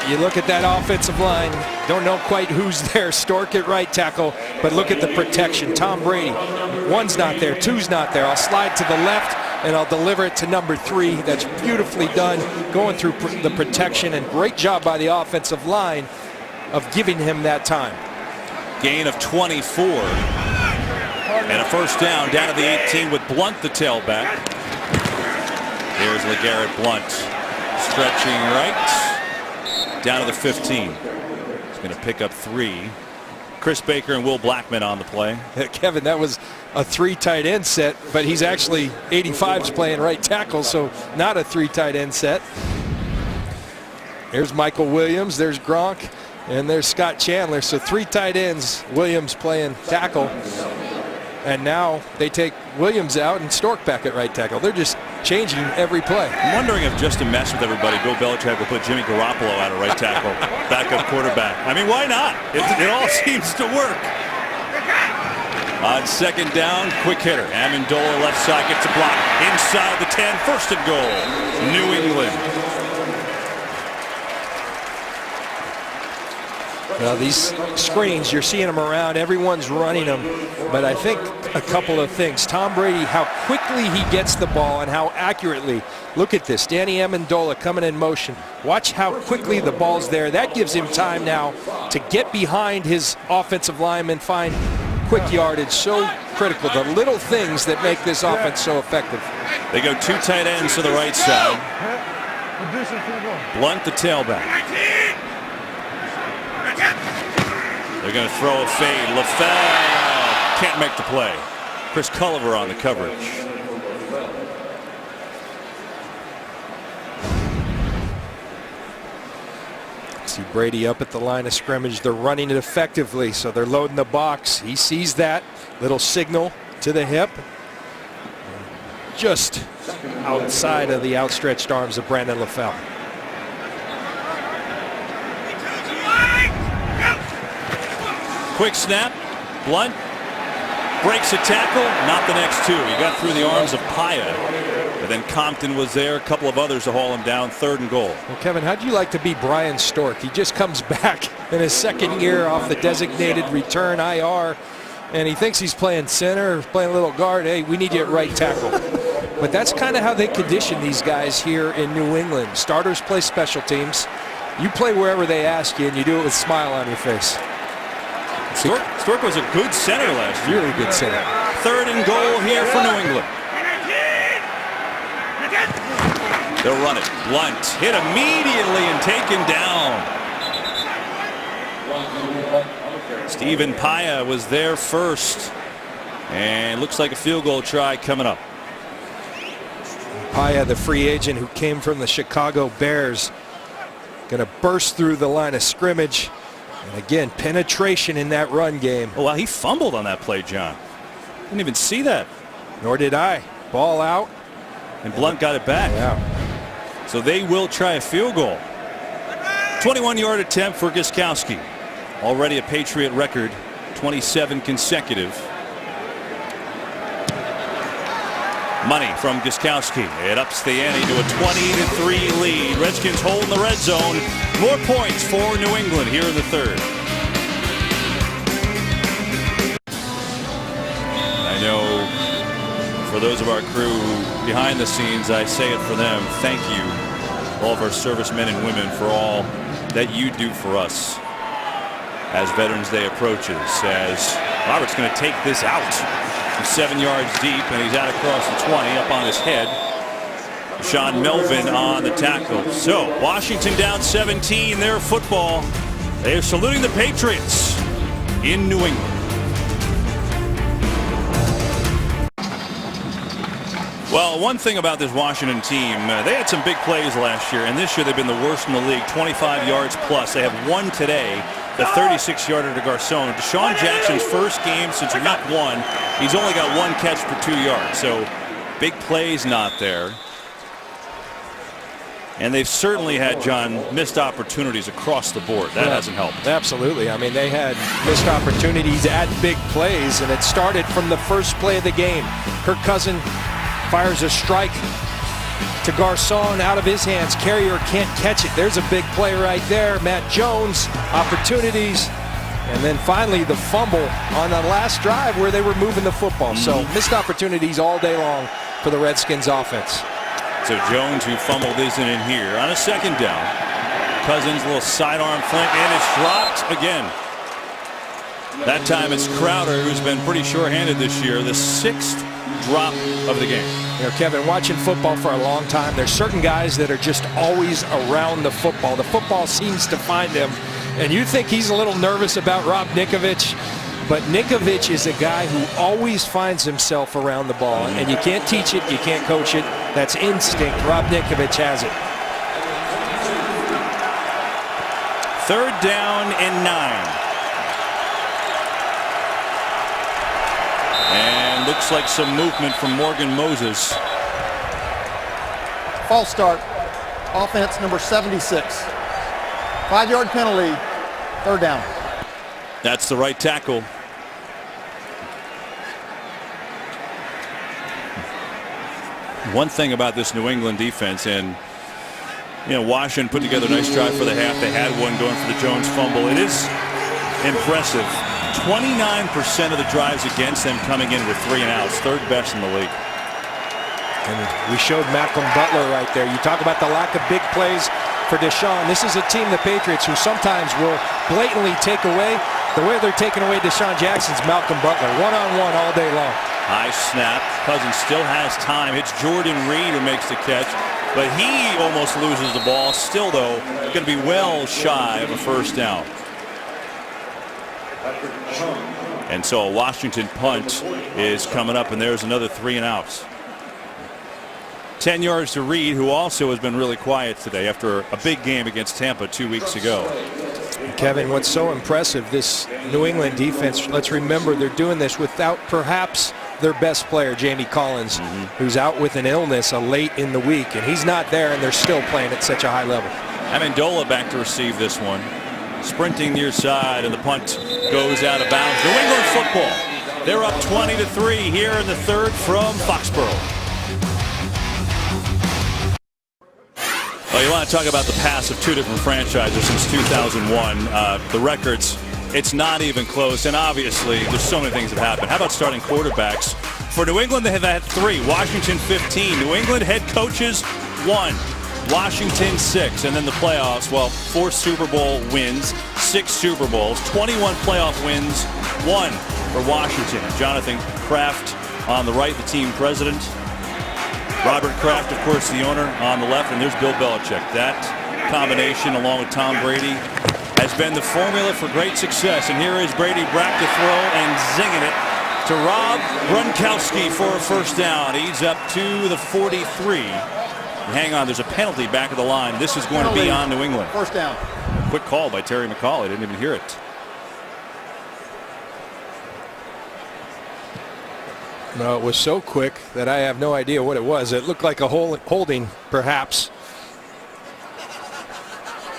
you look at that offensive line. Don't know quite who's there. Stork at right tackle. But look at the protection. Tom Brady. 1's not there. 2's not there. I'll slide to the left, and I'll deliver it to number 3. That's beautifully done, going through the protection, and great job by the offensive line of giving him that time. Gain of 24. And a 1st down to the 18 with Blount the tailback. Here's LeGarrette Blount stretching right down to the 15. He's going to pick up 3. Chris Baker and Will Blackman on the play. Kevin, that was a 3 tight end set, but he's actually 85's playing right tackle, so not a 3 tight end set. There's Michael Williams, there's Gronk, and there's Scott Chandler. So 3 tight ends, Williams playing tackle. And now they take Williams out and Stork back at right tackle. They're just changing every play. I'm wondering if just to mess with everybody, Bill Belichick will put Jimmy Garoppolo out at right tackle, backup quarterback. I mean, why not? It all seems to work. On second down, quick hitter. Amendola left side gets a block inside the 10. First and goal, New England. Now these screens, you're seeing them around. Everyone's running them. But I think a couple of things. Tom Brady, how quickly he gets the ball and how accurately. Look at this. Danny Amendola coming in motion. Watch how quickly the ball's there. That gives him time now to get behind his offensive lineman, find quick yardage. So critical. The little things that make this offense so effective. They go 2 tight ends to the right side. Blunt the tailback. They're going to throw a fade. LaFell can't make the play. Chris Culliver on the coverage. See Brady up at the line of scrimmage. They're running it effectively, so they're loading the box. He sees that little signal to the hip. Just outside of the outstretched arms of Brandon LaFell. Quick snap. Blunt breaks a tackle. Not the next 2. He got through the arms of Paya. But then Compton was there. A couple of others to haul him down. 3rd and goal. Well, Kevin, how'd you like to be Brian Stork? He just comes back in his 2nd year off the designated return IR. And he thinks he's playing center, playing a little guard. Hey, we need you at right tackle. But that's kind of how they condition these guys here in New England. Starters play special teams. You play wherever they ask you, and you do it with a smile on your face. Stork was a good center last year. Really good center. 3rd and goal here for New England. They'll run it. Blunt hit immediately and taken down. Stephen Paya was there first. And looks like a field goal try coming up. Paya, the free agent who came from the Chicago Bears, going to burst through the line of scrimmage. And again, penetration in that run game. Oh, wow, he fumbled on that play, John. Didn't even see that. Nor did I. Ball out. And Blunt got it back. Yeah. So they will try a field goal. 21-yard attempt for Gostkowski. Already a Patriot record, 27 consecutive. Money from Gostkowski. It ups the ante to a 20-3 lead. Redskins hold in the red zone. More points for New England here in the 3rd. I know for those of our crew behind the scenes, I say it for them. Thank you, all of our servicemen and women, for all that you do for us as Veterans Day approaches. As Robert's going to take this out. 7 yards deep, and he's out across the 20, up on his head. Sean Melvin on the tackle. So Washington down 17. Their football. They are saluting the Patriots in New England. Well, one thing about this Washington team, they had some big plays last year, and this year they've been the worst in the league, 25 yards plus. They have one today, the 36-yarder to Garcon. Deshaun Jackson's first game since week 1, he's only got 1 catch for 2 yards. So big plays not there. And they've certainly had, John, missed opportunities across the board. That hasn't helped. Absolutely. I mean, they had missed opportunities at big plays, and it started from the first play of the game. Kirk Cousins fires a strike to Garcon out of his hands. Carrier can't catch it. There's a big play right there. Matt Jones, opportunities. And then finally the fumble on the last drive where they were moving the football. So missed opportunities all day long for the Redskins offense. So Jones, who fumbled, isn't in here. On a second down, Cousins, a little sidearm fling, and it's dropped again. That time it's Crowder, who's been pretty short-handed this year. The 6th drop of the game. You know, Kevin, watching football for a long time, there's certain guys that are just always around the football. The football seems to find them. And you think he's a little nervous about Rob Ninkovich, but Ninkovich is a guy who always finds himself around the ball. And you can't teach it, you can't coach it. That's instinct. Rob Ninkovich has it. 3rd down and 9. And looks like some movement from Morgan Moses. False start. Offense number 76. 5-yard penalty. 3rd down. That's the right tackle. One thing about this New England defense, and Washington put together a nice drive for the half. They had one going for the Jones fumble. It is impressive. 29% of the drives against them coming in with 3 and outs. 3rd best in the league. And we showed Malcolm Butler right there. You talk about the lack of big plays for Deshaun. This is a team, the Patriots, who sometimes will blatantly take away. The way they're taking away Deshaun Jackson's Malcolm Butler. One-on-one all day long. High snap. Cousins still has time. It's Jordan Reed who makes the catch. But he almost loses the ball. Still, though, going to be well shy of a 1st down. And so a Washington punt is coming up, and there's another 3 and outs. 10 yards to Reed, who also has been really quiet today after a big game against Tampa 2 weeks ago. Kevin, what's so impressive, this New England defense, let's remember they're doing this without perhaps their best player, Jamie Collins, who's out with an illness late in the week, and he's not there, and they're still playing at such a high level. Amendola back to receive this one. Sprinting near side, and the punt goes out of bounds. New England football. They're up 20-3 here in the 3rd from Foxborough. Well, you want to talk about the past of 2 different franchises since 2001. The records, it's not even close. And obviously, there's so many things that have happened. How about starting quarterbacks? For New England, they have had 3. Washington 15. New England head coaches 1. Washington 6. And then the playoffs, well, 4 Super Bowl wins, 6 Super Bowls, 21 playoff wins, 1 for Washington. Jonathan Kraft on the right, the team president. Robert Kraft, of course, the owner on the left, and there's Bill Belichick. That combination, along with Tom Brady, has been the formula for great success. And here is Brady back to throw and zinging it to Rob Gronkowski for a 1st down. He's up to the 43. Hang on, there's a penalty back at the line. This is going to be on New England. 1st down. Quick call by Terry McCauley. Didn't even hear it. No, it was so quick that I have no idea what it was. It looked like a holding, perhaps.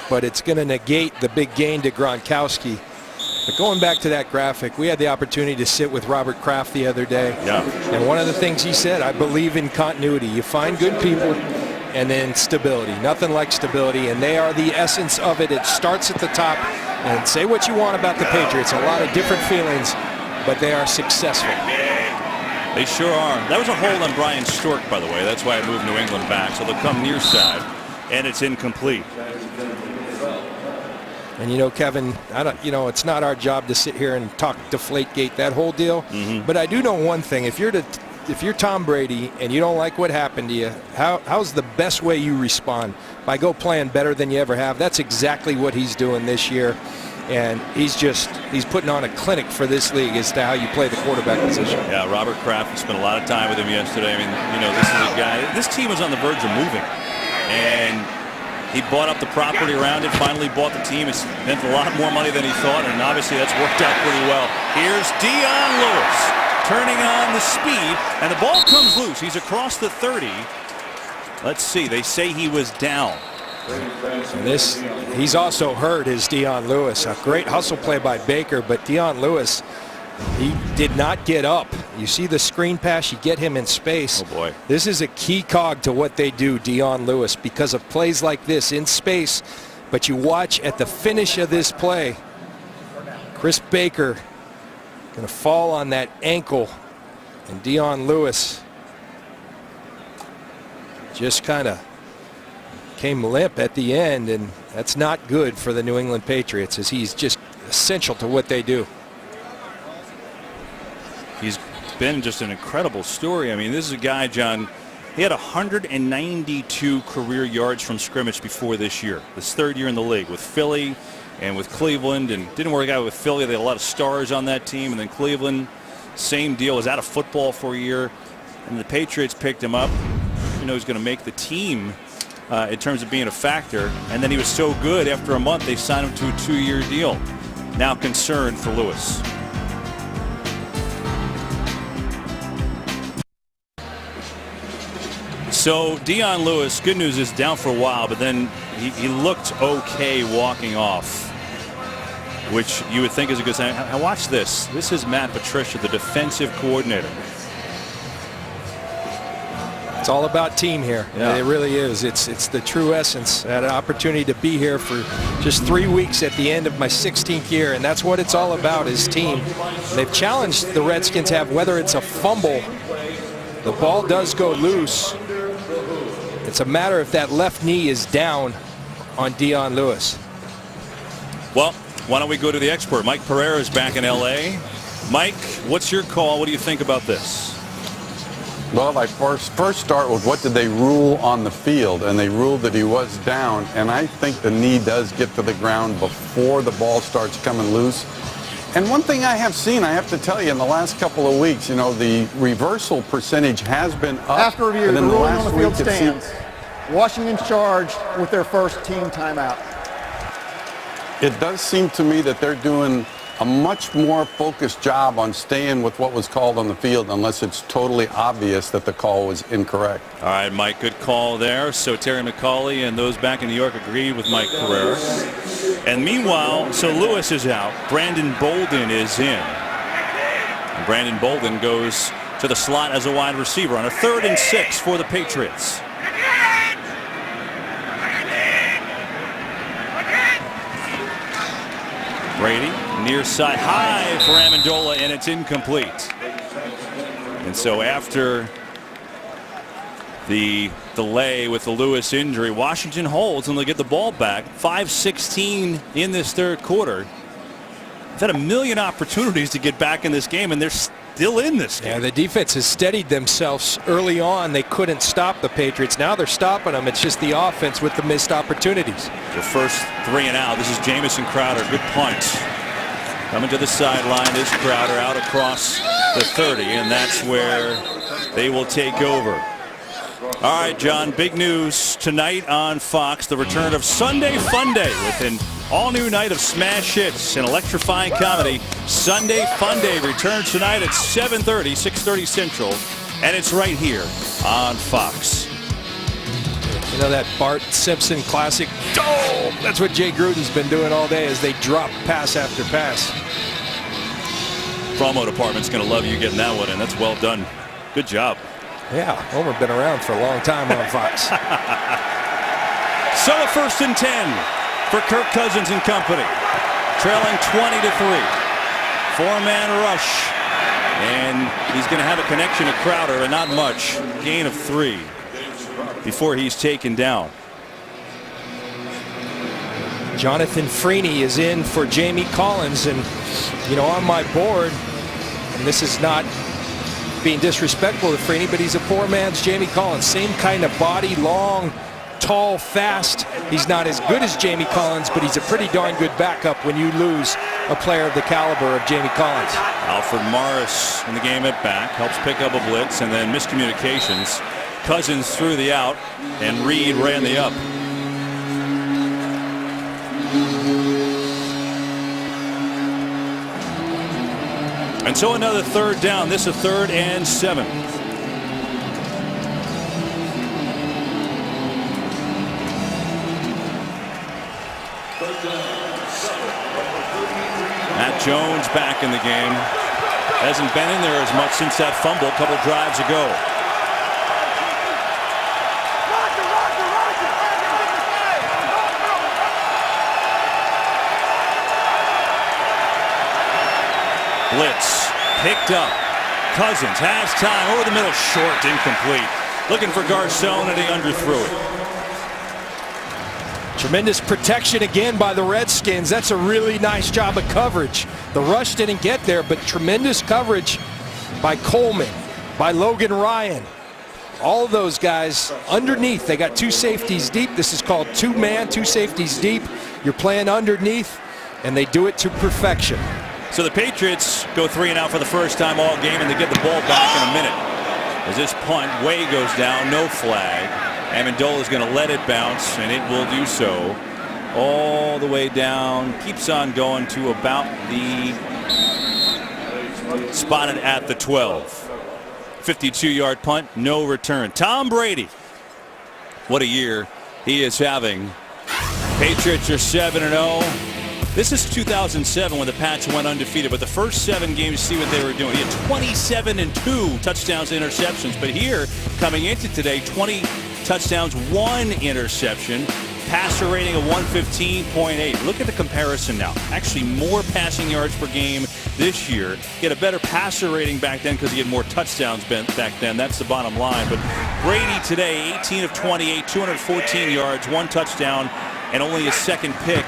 But it's going to negate the big gain to Gronkowski. But going back to that graphic, we had the opportunity to sit with Robert Kraft the other day. Yeah. And one of the things he said, I believe in continuity. You find good people and then stability. Nothing like stability, and they are the essence of it. It starts at the top. And say what you want about the Patriots. A lot of different feelings, but they are successful. They sure are. That was a hold on Brian Stork, by the way. That's why I moved New England back. So they'll come near side, and it's incomplete. And Kevin, it's not our job to sit here and talk Deflategate, that whole deal. But I do know one thing: if you're Tom Brady and you don't like what happened to you, how's the best way you respond? By go playing better than you ever have. That's exactly what he's doing this year. And he's putting on a clinic for this league as to how you play the quarterback position. Yeah, Robert Kraft spent a lot of time with him yesterday. I mean, this is a guy. This team was on the verge of moving, and he bought up the property around it. Finally, bought the team. He spent a lot more money than he thought, and obviously that's worked out pretty well. Here's Dion Lewis turning on the speed, and the ball comes loose. He's across the 30. Let's see. They say he was down. And he's also hurt, is Dion Lewis. A great hustle play by Baker, but Dion Lewis, he did not get up. You see the screen pass, you get him in space. Oh boy. This is a key cog to what they do, Dion Lewis, because of plays like this in space. But you watch at the finish of this play, Chris Baker going to fall on that ankle, and Dion Lewis just kind of came limp at the end, and that's not good for the New England Patriots, as he's just essential to what they do. He's been just an incredible story. I mean, this is a guy, John, he had 192 career yards from scrimmage before this year. This 3rd year in the league with Philly and with Cleveland, and didn't work out with Philly. They had a lot of stars on that team, and then Cleveland, same deal, was out of football for a year, and the Patriots picked him up. He's going to make the team in terms of being a factor. And then he was so good after a month they signed him to a 2-year deal. Now concern for Lewis. So Dion Lewis, good news is down for a while, but then he looked okay walking off, which you would think is a good sign. Now watch this. This is Matt Patricia, the defensive coordinator. It's all about team here. Yeah. It really is. It's the true essence. I had an opportunity to be here for just 3 weeks at the end of my 16th year, and that's what it's all about, is team. They've challenged the Redskins have, whether it's a fumble, the ball does go loose. It's a matter if that left knee is down on Dion Lewis. Well, why don't we go to the expert? Mike Pereira is back in L.A. Mike, what's your call? What do you think about this? Well, I first start with what did they rule on the field, and they ruled that he was down, and I think the knee does get to the ground before the ball starts coming loose. And one thing I have seen, I have to tell you, in the last couple of weeks, you know, the reversal percentage has been up. After review, the ruling on the field stands. Washington's charged with their first team timeout. It does seem to me that they're doing a much more focused job on staying with what was called on the field, unless it's totally obvious that the call was incorrect. All right, Mike, good call there. So Terry McCauley and those back in New York agreed with Mike Pereira. And meanwhile, so Lewis is out. Brandon Bolden is in. And Brandon Bolden goes to the slot as a wide receiver on a 3rd and 6 for the Patriots. Brady, near side high for Amendola, and it's incomplete. And so after the delay with the Lewis injury, Washington holds and they get the ball back. 5:16 in this 3rd quarter. They've had a million opportunities to get back in this game, and they're still in this game. Yeah, the defense has steadied themselves early on. They couldn't stop the Patriots. Now they're stopping them. It's just the offense with the missed opportunities. The first 3 and out. This is Jamison Crowder. Good punt. Coming to the sideline is Crowder out across the 30, and that's where they will take over. All right, John, big news tonight on Fox. The return of Sunday Funday with an all-new night of smash hits and electrifying comedy. Sunday Funday returns tonight at 7:30, 6:30 Central, and it's right here on Fox. You know that Bart Simpson classic? Oh, that's what Jay Gruden's been doing all day as they drop pass after pass. Promo department's going to love you getting that one in. That's well done. Good job. Yeah, Homer been around for a long time on Fox. So a 1st and 10 for Kirk Cousins and company. Trailing 20-3. 4-man rush. And he's going to have a connection to Crowder, but not much. Gain of 3 before he's taken down. Jonathan Freeney is in for Jamie Collins, and you know, on my board, and this is not being disrespectful to Freeney, but he's a poor man's Jamie Collins. Same kind of body, long, tall, fast. He's not as good as Jamie Collins, but he's a pretty darn good backup when you lose a player of the caliber of Jamie Collins. Alfred Morris in the game at back, helps pick up a blitz, and then miscommunications. Cousins threw the out, and Reed ran the up. And so another 3rd down. This is a 3rd and 7. Matt Jones back in the game. Hasn't been in there as much since that fumble a couple drives ago. Blitz picked up. Cousins has time over the middle, short, incomplete. Looking for Garcon, and he underthrew it. Tremendous protection again by the Redskins. That's a really nice job of coverage. The rush didn't get there, but tremendous coverage by Coleman, by Logan Ryan. All of those guys underneath. They got 2 safeties deep. This is called 2-man, 2 safeties deep. You're playing underneath, and they do it to perfection. So the Patriots go 3 and out for the first time all game, and they get the ball back in a minute. As this punt, Way goes down, no flag. Amendola is going to let it bounce, and it will do so all the way down. Keeps on going to about the spotted at the 12. 52-yard punt, no return. Tom Brady, what a year he is having. Patriots are 7-0. This is 2007 when the Pats went undefeated, but the first 7 games, see what they were doing. He had 27 and 2 touchdowns, interceptions, but here coming into today, 20 touchdowns, 1 interception. Passer rating of 115.8. Look at the comparison now. Actually more passing yards per game this year. He had a better passer rating back then because he had more touchdowns back then. That's the bottom line. But Brady today, 18 of 28, 214 yards, 1 touchdown, and only his 2nd pick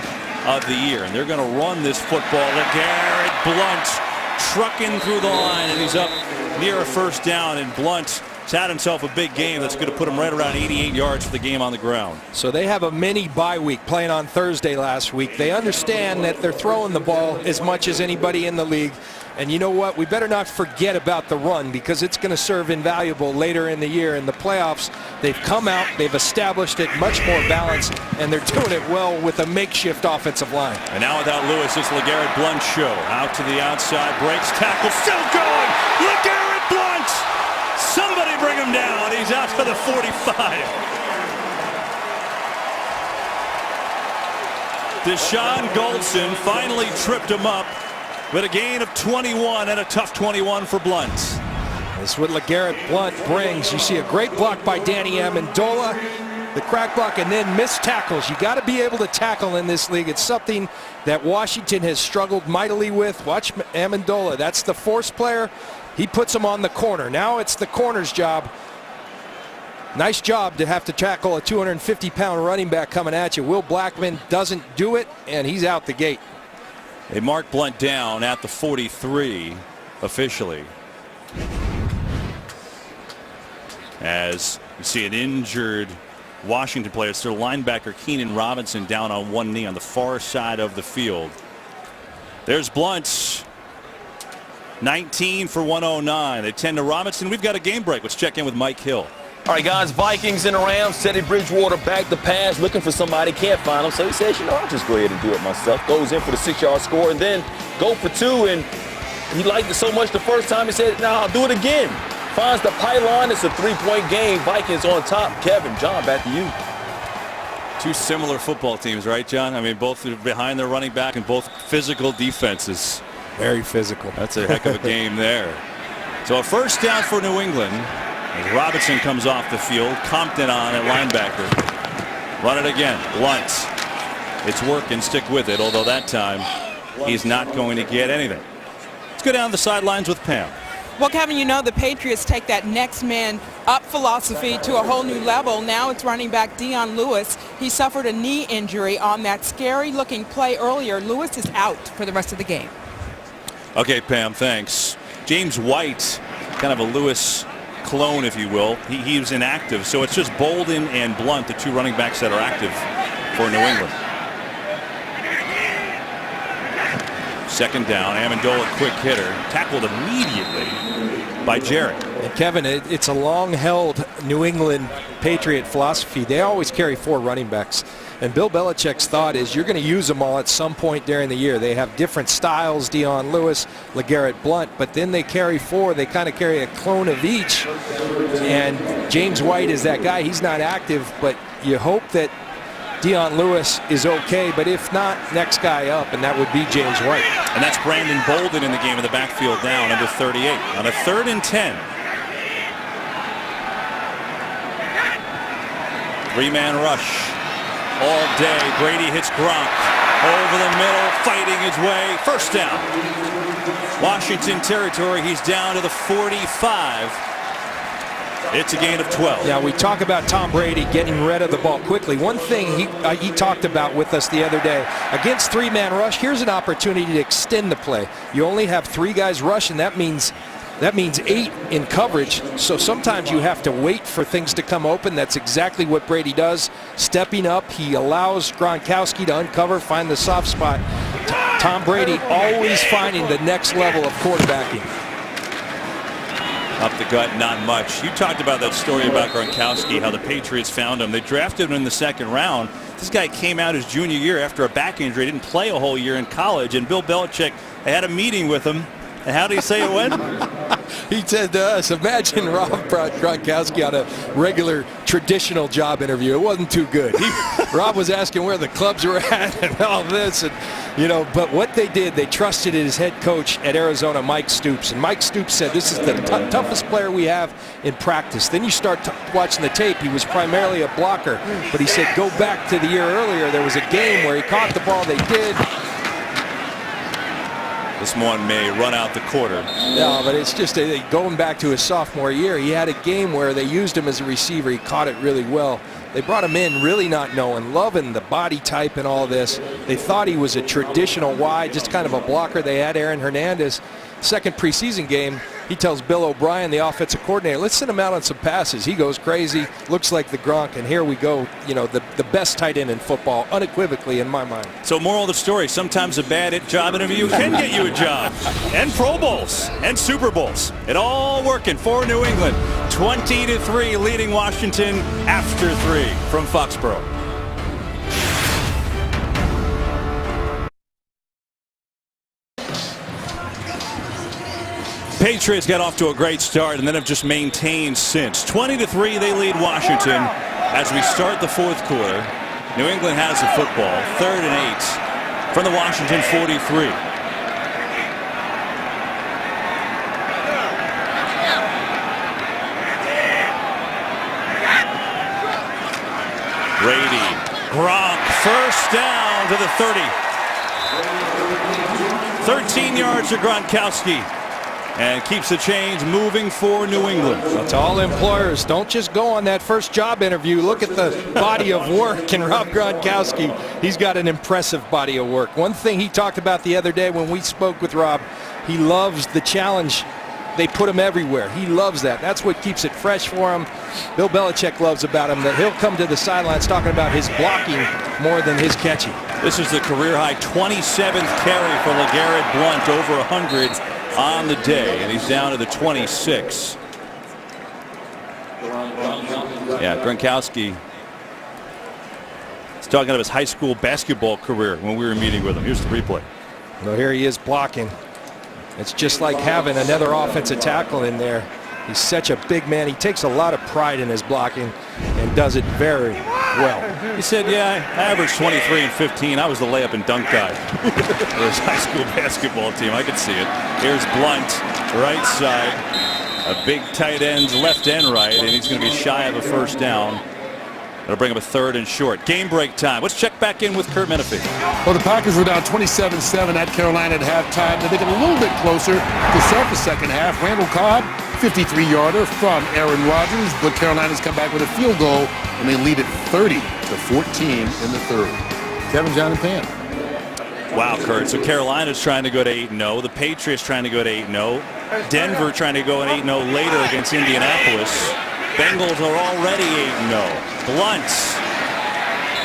of the year. And they're going to run this football. LeGarrette Blount trucking through the line, and he's up near a first down, and Blount has had himself a big game that's going to put him right around 88 yards for the game on the ground. So they have a mini bye week playing on Thursday last week. They understand that they're throwing the ball as much as anybody in the league. And you know what? We better not forget about the run because it's going to serve invaluable later in the year. In the playoffs, they've come out, they've established it much more balanced, and they're doing it well with a makeshift offensive line. And now without Lewis, it's LeGarrette Blount show. Out to the outside, breaks tackle, still going. LeGarrette Blount! Somebody bring him down. He's out to the 45. Deshaun Goldson finally tripped him up with a gain of 21 and a tough 21 for Blount. That's what LeGarrette Blount brings. You see a great block by Danny Amendola, the crack block, and then missed tackles. You got to be able to tackle in this league. It's something that Washington has struggled mightily with. Watch Amendola. That's the force player. He puts him on the corner. Now it's the corner's job. Nice job to have to tackle a 250-pound running back coming at you. Will Blackman doesn't do it, and he's out the gate. They mark Blount down at the 43 officially. As you see an injured Washington player. It's their linebacker Keenan Robinson down on one knee on the far side of the field. There's Blount. 19 for 109. They 10 to Robinson. We've got a game break. Let's check in with Mike Hill. All right, guys, Vikings in the Rams. Teddy Bridgewater back to pass, looking for somebody, can't find him. So he says, you know, I'll just go ahead and do it myself. Goes in for the 6-yard score and then go for 2. And he liked it so much the first time, he said, no, I'll do it again. Finds the pylon. It's a 3-point game. Vikings on top. Kevin, John, back to you. Two similar football teams, right, John? I mean, both behind their running back and both physical defenses. Very physical. That's a heck of a game there. So a first down for New England. As Robinson comes off the field. Compton on at linebacker. Run it again. Blount. It's working. Stick with it. Although that time he's not going to get anything. Let's go down the sidelines with Pam. Well, Kevin, you know the Patriots take that next man up philosophy to a whole new level. Now it's running back Dion Lewis. He suffered a knee injury on that scary-looking play earlier. Lewis is out for the rest of the game. Okay, Pam, thanks. James White, kind of a Lewis clone, if you will. He was inactive, so it's just Bolden and Blount, the two running backs that are active for New England. Second down, Amendola, quick hitter, tackled immediately by Jarrett. And Kevin, it's a long-held New England Patriot philosophy. They always carry 4 running backs. And Bill Belichick's thought is you're going to use them all at some point during the year. They have different styles, Dion Lewis, LeGarrette Blount, but then they carry 4. They kind of carry a clone of each. And James White is that guy. He's not active, but you hope that Dion Lewis is okay, but if not, next guy up, and that would be James White. And that's Brandon Bolden in the game in the backfield now, number 38. On a 3rd and 10. 3-man rush all day. Brady hits Gronk over the middle, fighting his way. First down. Washington territory. He's down to the 45. It's a gain of 12. Yeah, we talk about Tom Brady getting rid of the ball quickly. One thing he talked about with us the other day, against 3-man rush, here's an opportunity to extend the play. You only have 3 guys rushing. That means 8 in coverage. So sometimes you have to wait for things to come open. That's exactly what Brady does. Stepping up, he allows Gronkowski to uncover, find the soft spot. Tom Brady always finding the next level of quarterbacking. Up the gut, not much. You talked about that story about Gronkowski, how the Patriots found him. They drafted him in the second round. This guy came out his junior year after a back injury, didn't play a whole year in college, and Bill Belichick had a meeting with him. And how do you say it went? He said to us, imagine Rob brought Gronkowski on a regular traditional job interview. It wasn't too good. Rob was asking where the clubs were at and all this. And, but what they did, they trusted his head coach at Arizona, Mike Stoops. And Mike Stoops said, this is the toughest player we have in practice. Then you start watching the tape. He was primarily a blocker. But he said, go back to the year earlier. There was a game where he caught the ball. They did. This one may run out the quarter. No, but it's just going back to his sophomore year. He had a game where they used him as a receiver. He caught it really well. They brought him in really not knowing, loving the body type and all this. They thought he was a traditional wide, just kind of a blocker. They had Aaron Hernandez. Second preseason game, he tells Bill O'Brien, the offensive coordinator, let's send him out on some passes. He goes crazy, looks like the Gronk, and here we go. The best tight end in football, unequivocally in my mind. So moral of the story, sometimes a bad job interview can get you a job. And Pro Bowls and Super Bowls. It all working for New England. 20-3 leading Washington after 3 from Foxborough. Patriots got off to a great start and then have just maintained since. 20-3 they lead Washington as we start the fourth quarter. New England has the football. 3rd and 8 from the Washington 43. Brady, Gronk, first down to the 30. 13 yards to Gronkowski. And keeps the chains moving for New England. Well, to all employers, don't just go on that first job interview. Look at the body of work. And Rob Gronkowski, he's got an impressive body of work. One thing he talked about the other day when we spoke with Rob, he loves the challenge. They put him everywhere. He loves that. That's what keeps it fresh for him. Bill Belichick loves about him that he'll come to the sidelines talking about his blocking more than his catching. This is the career-high 27th carry for LeGarrette Blount, over 100 on the day, and he's down to the 26. Yeah, Gronkowski is talking about his high school basketball career when we were meeting with him. Here's the replay. Well, here he is blocking. It's just like having another offensive tackle in there. He's such a big man. He takes a lot of pride in his blocking and does it very well. He said, yeah, I averaged 23 and 15. I was the layup and dunk guy for his high school basketball team. I could see it. Here's Blount, right side. A big tight end, left and right, and he's going to be shy of a first down. That'll bring up a 3rd and short. Game break time. Let's check back in with Kurt Menefee. Well, the Packers were down 27-7 at Carolina at halftime. They get a little bit closer to start the second half. Randall Cobb, 53-yarder from Aaron Rodgers, but Carolina's come back with a field goal, and they lead it 30-14 in the third. Kevin, John, and Pam. Wow, Kurt. So Carolina's trying to go to 8-0. The Patriots trying to go to 8-0. Denver trying to go at 8-0 later against Indianapolis. Bengals are already 8-0. Blount.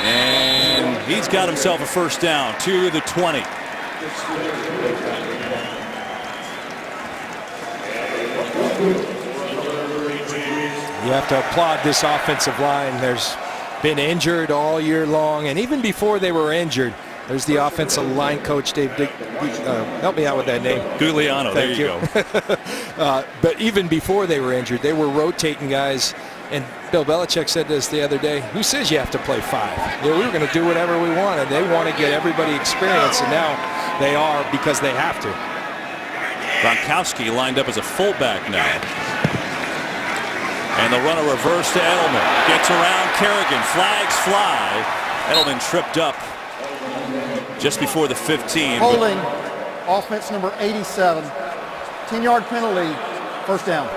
And he's got himself a first down to the 20. You have to applaud this offensive line. There's been injured all year long, and even before they were injured, there's the offensive line coach, Dave. Help me out with that name. Gugliano. Thank there you go. But even before they were injured, they were rotating guys. And Bill Belichick said this the other day, who says you have to play 5? Yeah, we were going to do whatever we wanted. They want to get everybody experience, and now they are because they have to. Gronkowski lined up as a fullback now. And they'll run a reverse to Edelman. Gets around Kerrigan. Flags fly. Edelman tripped up just before the 15. Holding, offense number 87. 10-yard penalty, first down.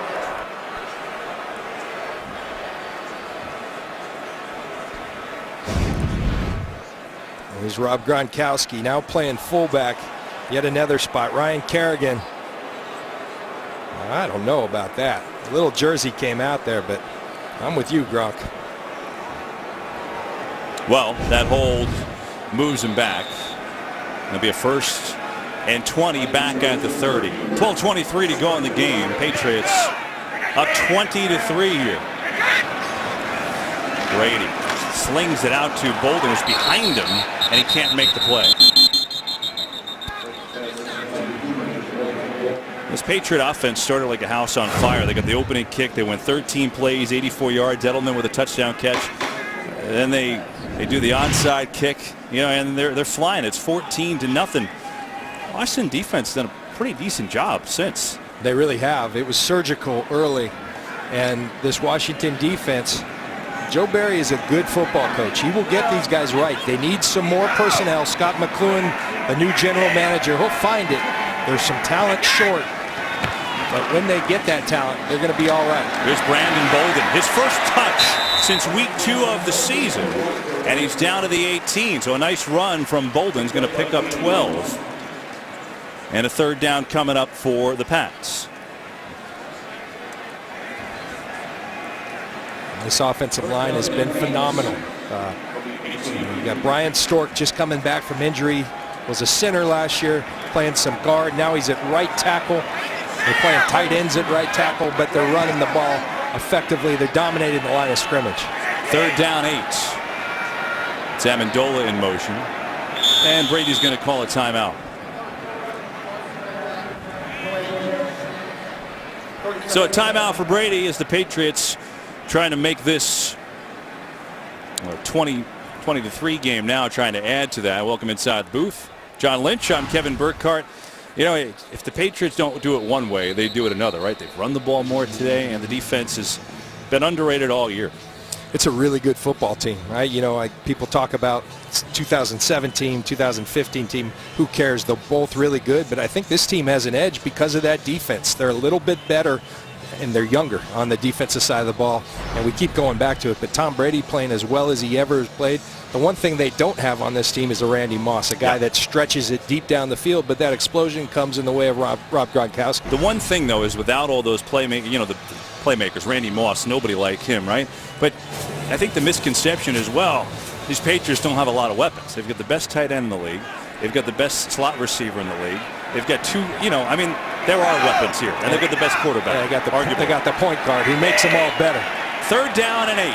Here's Rob Gronkowski now playing fullback. Yet another spot. Ryan Kerrigan. I don't know about that. A little jersey came out there, but I'm with you, Gronk. Well, that hold moves him back. It'll be a 1st and 20 back at the 30. 12:23 to go in the game. Patriots Up 20-3 here. Brady slings it out to Bolden, who's behind him, and he can't make the play. This Patriot offense started like a house on fire. They got the opening kick. They went 13 plays, 84 yards. Edelman with a touchdown catch. Then they do the onside kick, and they're flying. It's 14-0. Washington defense done a pretty decent job since. They really have. It was surgical early, and this Washington defense, Joe Barry is a good football coach. He will get these guys right. They need some more personnel. Scott McCloughan, a new general manager, he'll find it. There's some talent short, but when they get that talent, they're going to be all right. Here's Brandon Bolden, his first touch since week 2 of the season, and he's down to the 18. So a nice run from Bolden's going to pick up 12. And a third down coming up for the Pats. This offensive line has been phenomenal. You got Brian Stork just coming back from injury. Was a center last year, playing some guard. Now he's at right tackle. They're playing tight ends at right tackle, but they're running the ball effectively. They're dominating the line of scrimmage. Third down 8. It's Amendola in motion. And Brady's going to call a timeout. So a timeout for Brady as the Patriots trying to make this 20-3 game now, trying to add to that. Welcome inside the booth. John Lynch, I'm Kevin Burkhardt. If the Patriots don't do it one way, they do it another, right? They've run the ball more today, and the defense has been underrated all year. It's a really good football team, right? People talk about 2017, 2015 team. Who cares? They're both really good, but I think this team has an edge because of that defense. They're a little bit better, and they're younger on the defensive side of the ball, and we keep going back to it. But Tom Brady playing as well as he ever has played. The one thing they don't have on this team is a Randy Moss, a guy that stretches it deep down the field, but that explosion comes in the way of Rob Gronkowski. The one thing, though, is without all those playmakers, the playmakers, Randy Moss, nobody like him, right? But I think the misconception is, these Patriots don't have a lot of weapons. They've got the best tight end in the league. They've got the best slot receiver in the league. They've got two, there are weapons here, and they've got the best quarterback. Yeah, they got the point guard. He makes them all better. Third down and 8.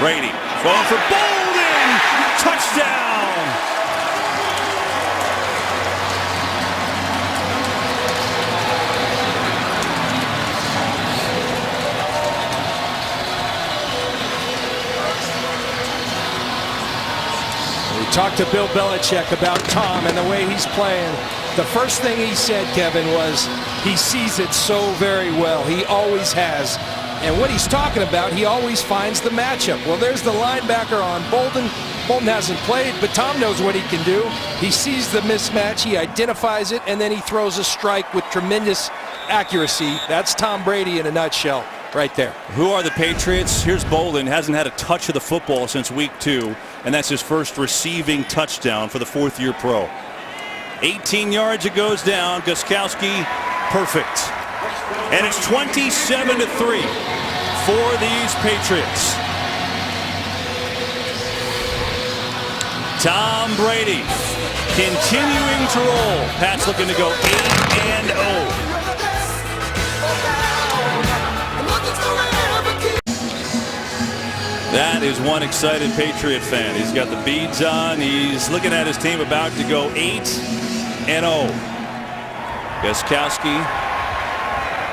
Brady going for Bolden. Touchdown. We talked to Bill Belichick about Tom and the way he's playing. The first thing he said, Kevin, was he sees it so very well. He always has. And what he's talking about, he always finds the matchup. Well, there's the linebacker on Bolden. Bolden hasn't played, but Tom knows what he can do. He sees the mismatch, he identifies it, and then he throws a strike with tremendous accuracy. That's Tom Brady in a nutshell right there. Who are the Patriots? Here's Bolden. Hasn't had a touch of the football since week 2, and that's his first receiving touchdown for the 4th-year pro. 18 yards it goes down. Gostkowski, perfect. And it's 27-3 for these Patriots. Tom Brady continuing to roll. Pats looking to go 8-0. That is one excited Patriot fan. He's got the beads on. He's looking at his team about to go 8-0. Gostkowski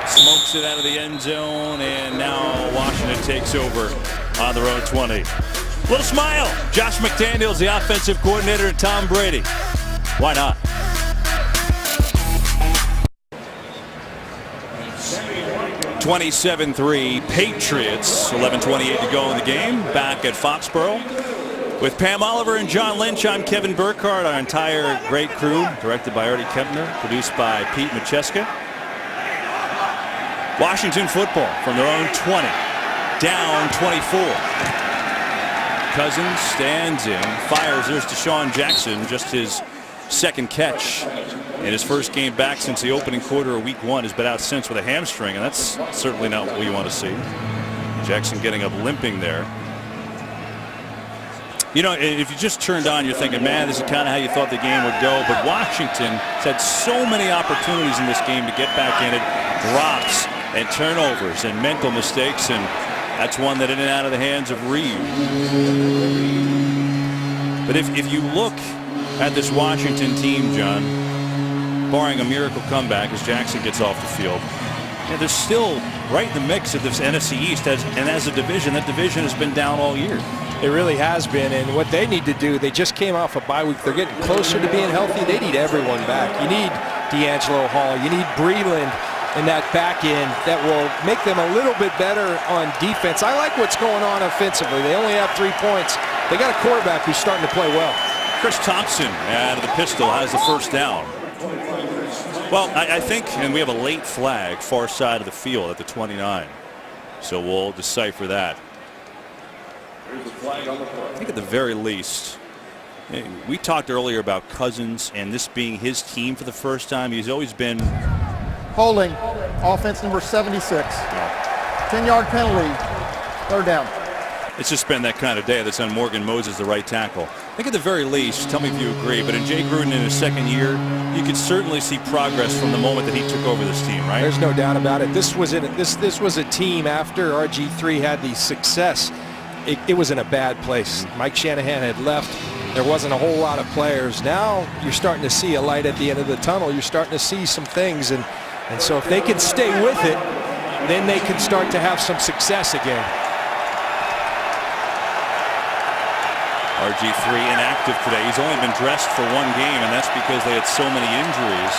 smokes it out of the end zone, and now Washington takes over on their own 20. Little smile. Josh McDaniels, the offensive coordinator, and Tom Brady. Why not? (27-3) Patriots. 11:28 to go in the game. Back at Foxborough with Pam Oliver and John Lynch. I'm Kevin Burkhardt. Our entire great crew, directed by Artie Kempner, produced by Pete Macheska. Washington football from their own 20, down 24. Cousins stands in, fires. There's Deshaun Jackson, just his second catch in his first game back since the opening quarter of week 1. Has been out since with a hamstring, and that's certainly not what we want to see. Jackson getting up limping there. You know, if you just turned on, you're thinking, man, this is kind of how you thought the game would go. But Washington has had so many opportunities in this game to get back in it. Drops and turnovers and mental mistakes, and that's one that in and out of the hands of Reed. But if you look at this Washington team, John, barring a miracle comeback as Jackson gets off the field, they're still right in the mix of this NFC East. And as a division, that division has been down all year. It really has been, and what they need to do, they just came off a bye week. They're getting closer to being healthy. They need everyone back. You need D'Angelo Hall. You need Breland in that back end that will make them a little bit better on defense. I like what's going on offensively. They only have 3 points. They got a quarterback who's starting to play well. Chris Thompson out of the pistol has the first down. Well, I think, and we have a late flag far side of the field at the 29. So we'll decipher that. I think at the very least, we talked earlier about Cousins and this being his team for the first time. He's always been holding, offense number 76. 10-yard penalty, third down. It's just been that kind of day that's on Morgan Moses, the right tackle. I think at the very least, tell me if you agree, but in Jay Gruden in his second year, you could certainly see progress from the moment that he took over this team, right? There's no doubt about it. This was a team after RG3 had the success. It was in a bad place. Mike Shanahan had left. There wasn't a whole lot of players. Now you're starting to see a light at the end of the tunnel. You're starting to see some things, and so if they can stay with it, then they can start to have some success again. RG3 inactive today. He's only been dressed for one game, and that's because they had so many injuries.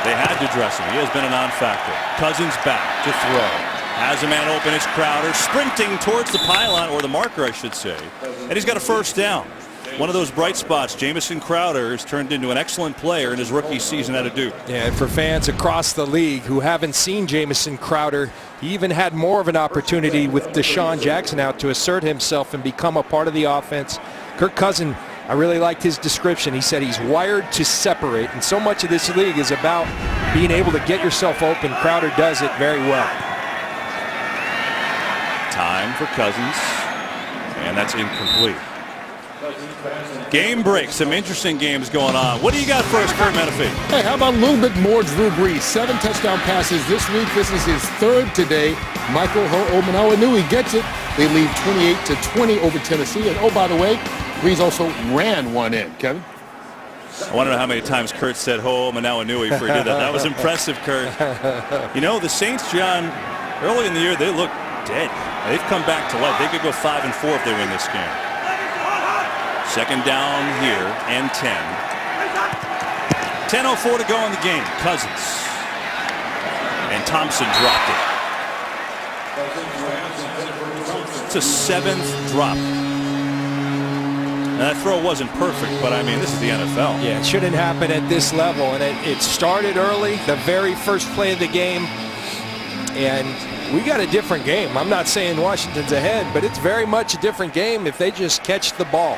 They had to dress him. He has been a non-factor. Cousins back to throw. Has a man open. It's Crowder sprinting towards the pylon, or the marker, I should say. And he's got a first down. One of those bright spots. Jamison Crowder has turned into an excellent player in his rookie season out of Duke. Yeah, and for fans across the league who haven't seen Jamison Crowder, he even had more of an opportunity with Deshaun Jackson out to assert himself and become a part of the offense. Kirk Cousins, I really liked his description. He said he's wired to separate, and so much of this league is about being able to get yourself open. Crowder does it very well. Time for Cousins, and that's incomplete. Game break. Some interesting games going on. What do you got for us, Kurt Menefee? Hey, how about a little bit more Drew Brees? 7 touchdown passes this week. This is his third today. Michael Ho'omanawa knew he gets it. They lead 28-20 over Tennessee. And oh, by the way, Brees also ran one in. Kevin? I want to know how many times Kurt said Ho'omanawa knew before he did that. That was impressive, Kurt. You know, the Saints, John, early in the year, they looked dead. They've come back to life. They could go 5-4 if they win this game. Second down here and 10. 10:04 to go in the game. Cousins. And Thompson dropped it. It's a 7th drop. Now, that throw wasn't perfect, but I mean, this is the NFL. Yeah, it shouldn't happen at this level. And it started early, the very first play of the game. And we got a different game. I'm not saying Washington's ahead, but it's very much a different game if they just catch the ball.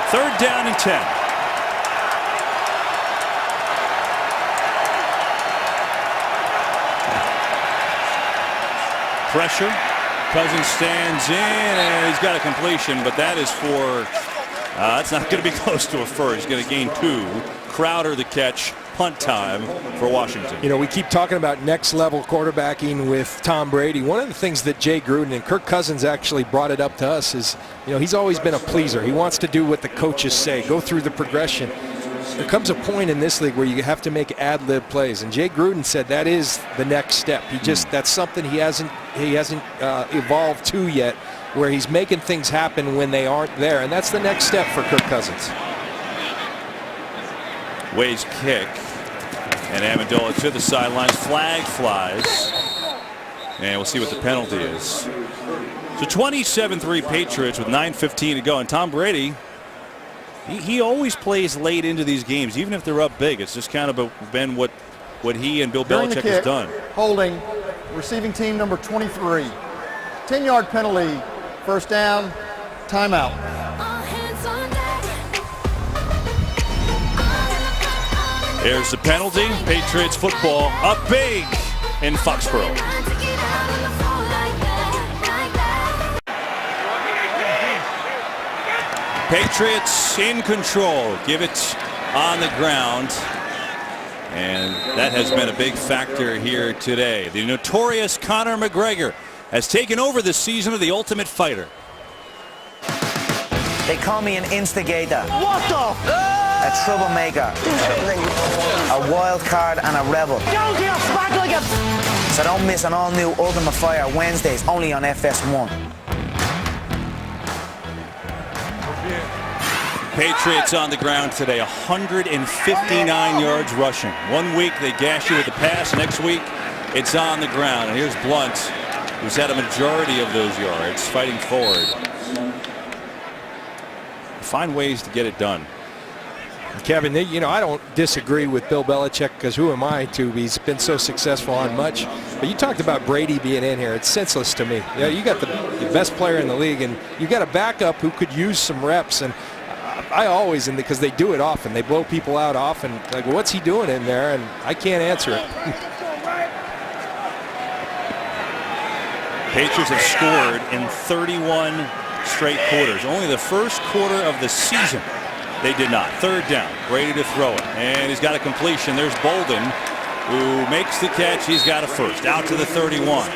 Third down and 10. Pressure. Cousins stands in, and he's got a completion, but that is for, that's not going to be close to a first. He's going to gain 2. Crowder the catch. Punt time for Washington. You know, we keep talking about next level quarterbacking with Tom Brady. One of the things that Jay Gruden and Kirk Cousins actually brought it up to us is, you know, he's always been a pleaser. He wants to do what the coaches say, go through the progression. There comes a point in this league where you have to make ad-lib plays, and Jay Gruden said that is the next step. That's something he hasn't evolved to yet, where he's making things happen when they aren't there, and that's the next step for Kirk Cousins. Way's kick, and Amendola to the sidelines. Flag flies, and we'll see what the penalty is. So 27-3 Patriots with 9:15 to go, and Tom Brady, he always plays late into these games, even if they're up big. It's just kind of been what he and Bill Belichick has done. Holding, receiving team number 23. 10-yard penalty, first down, timeout. There's the penalty. Patriots football up big in Foxborough. Patriots in control. Give it on the ground. And that has been a big factor here today. The notorious Conor McGregor has taken over the season of The Ultimate Fighter. They call me an instigator. What the? A troublemaker. A wild card and a rebel. So don't miss an all-new Ultimate Fighter Wednesdays only on FS1. Patriots on the ground today, 159 yards rushing. 1 week they gash you with the pass, next week it's on the ground. And here's Blunt, who's had a majority of those yards fighting forward. Find ways to get it done. Kevin, you know, I don't disagree with Bill Belichick, because who am I to? He's been so successful on much. But you talked about Brady being in here. It's senseless to me. You know, you got the best player in the league, and you got a backup who could use some reps. And I always, because they do it often, they blow people out often. Like, what's he doing in there? And I can't answer it. Patriots have scored in 31 straight quarters. Only the first quarter of the season they did not. Third down, Brady to throw it, and he's got a completion. There's Bolden, who makes the catch. He's got a first, out to the 31.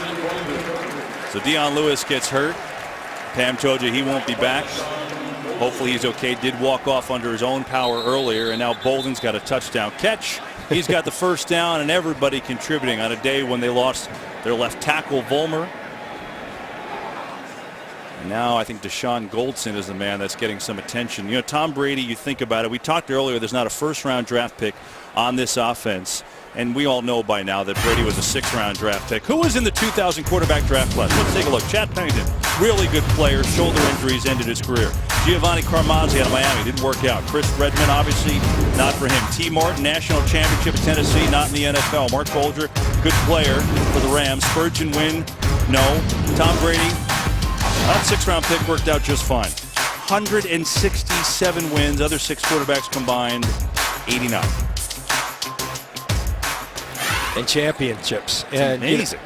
So Dion Lewis gets hurt. Pam told you he won't be back. Hopefully he's okay. Did walk off under his own power earlier, and now Bolden's got a touchdown catch. He's got the first down, and everybody contributing on a day when they lost their left tackle, Vollmer. And now I think Deshaun Goldson is the man that's getting some attention. You know, Tom Brady, you think about it. We talked earlier, there's not a first-round draft pick on this offense. And we all know by now that Brady was a 6th-round draft pick. Who was in the 2000 quarterback draft class? Let's take a look. Chad Pennington, really good player. Shoulder injuries ended his career. Giovanni Carmazzi out of Miami, didn't work out. Chris Redman, obviously not for him. T. Martin, national championship at Tennessee, not in the NFL. Mark Folger, good player for the Rams. Spurgeon Wynn, no. Tom Brady, that 6th-round pick worked out just fine. 167 wins, other 6 quarterbacks combined, 89. And championships. And amazing.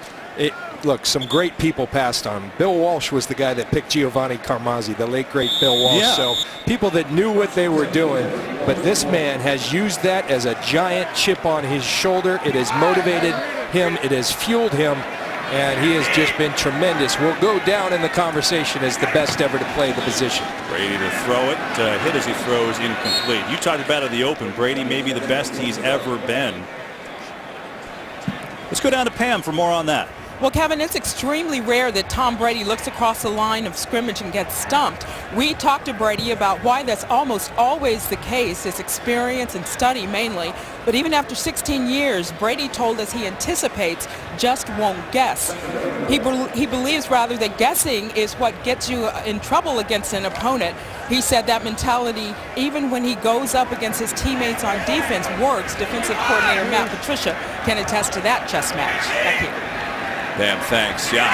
Look, some great people passed on him. Bill Walsh was the guy that picked Giovanni Carmazzi, the late, great Bill Walsh. Yeah. So people that knew what they were doing. But this man has used that as a giant chip on his shoulder. It has motivated him. It has fueled him. And he has just been tremendous. Will go down in the conversation as the best ever to play the position. Brady to throw it, hit as he throws, incomplete. You talked about it in the open. Brady may be the best he's ever been. Let's go down to Pam for more on that. Well, Kevin, it's extremely rare that Tom Brady looks across the line of scrimmage and gets stumped. We talked to Brady about why that's almost always the case, his experience and study mainly. But even after 16 years, Brady told us he anticipates, just won't guess. He believes, rather, that guessing is what gets you in trouble against an opponent. He said that mentality, even when he goes up against his teammates on defense, works. Defensive coordinator Matt Patricia can attest to that chess match. Back here. Pam, thanks. Yeah,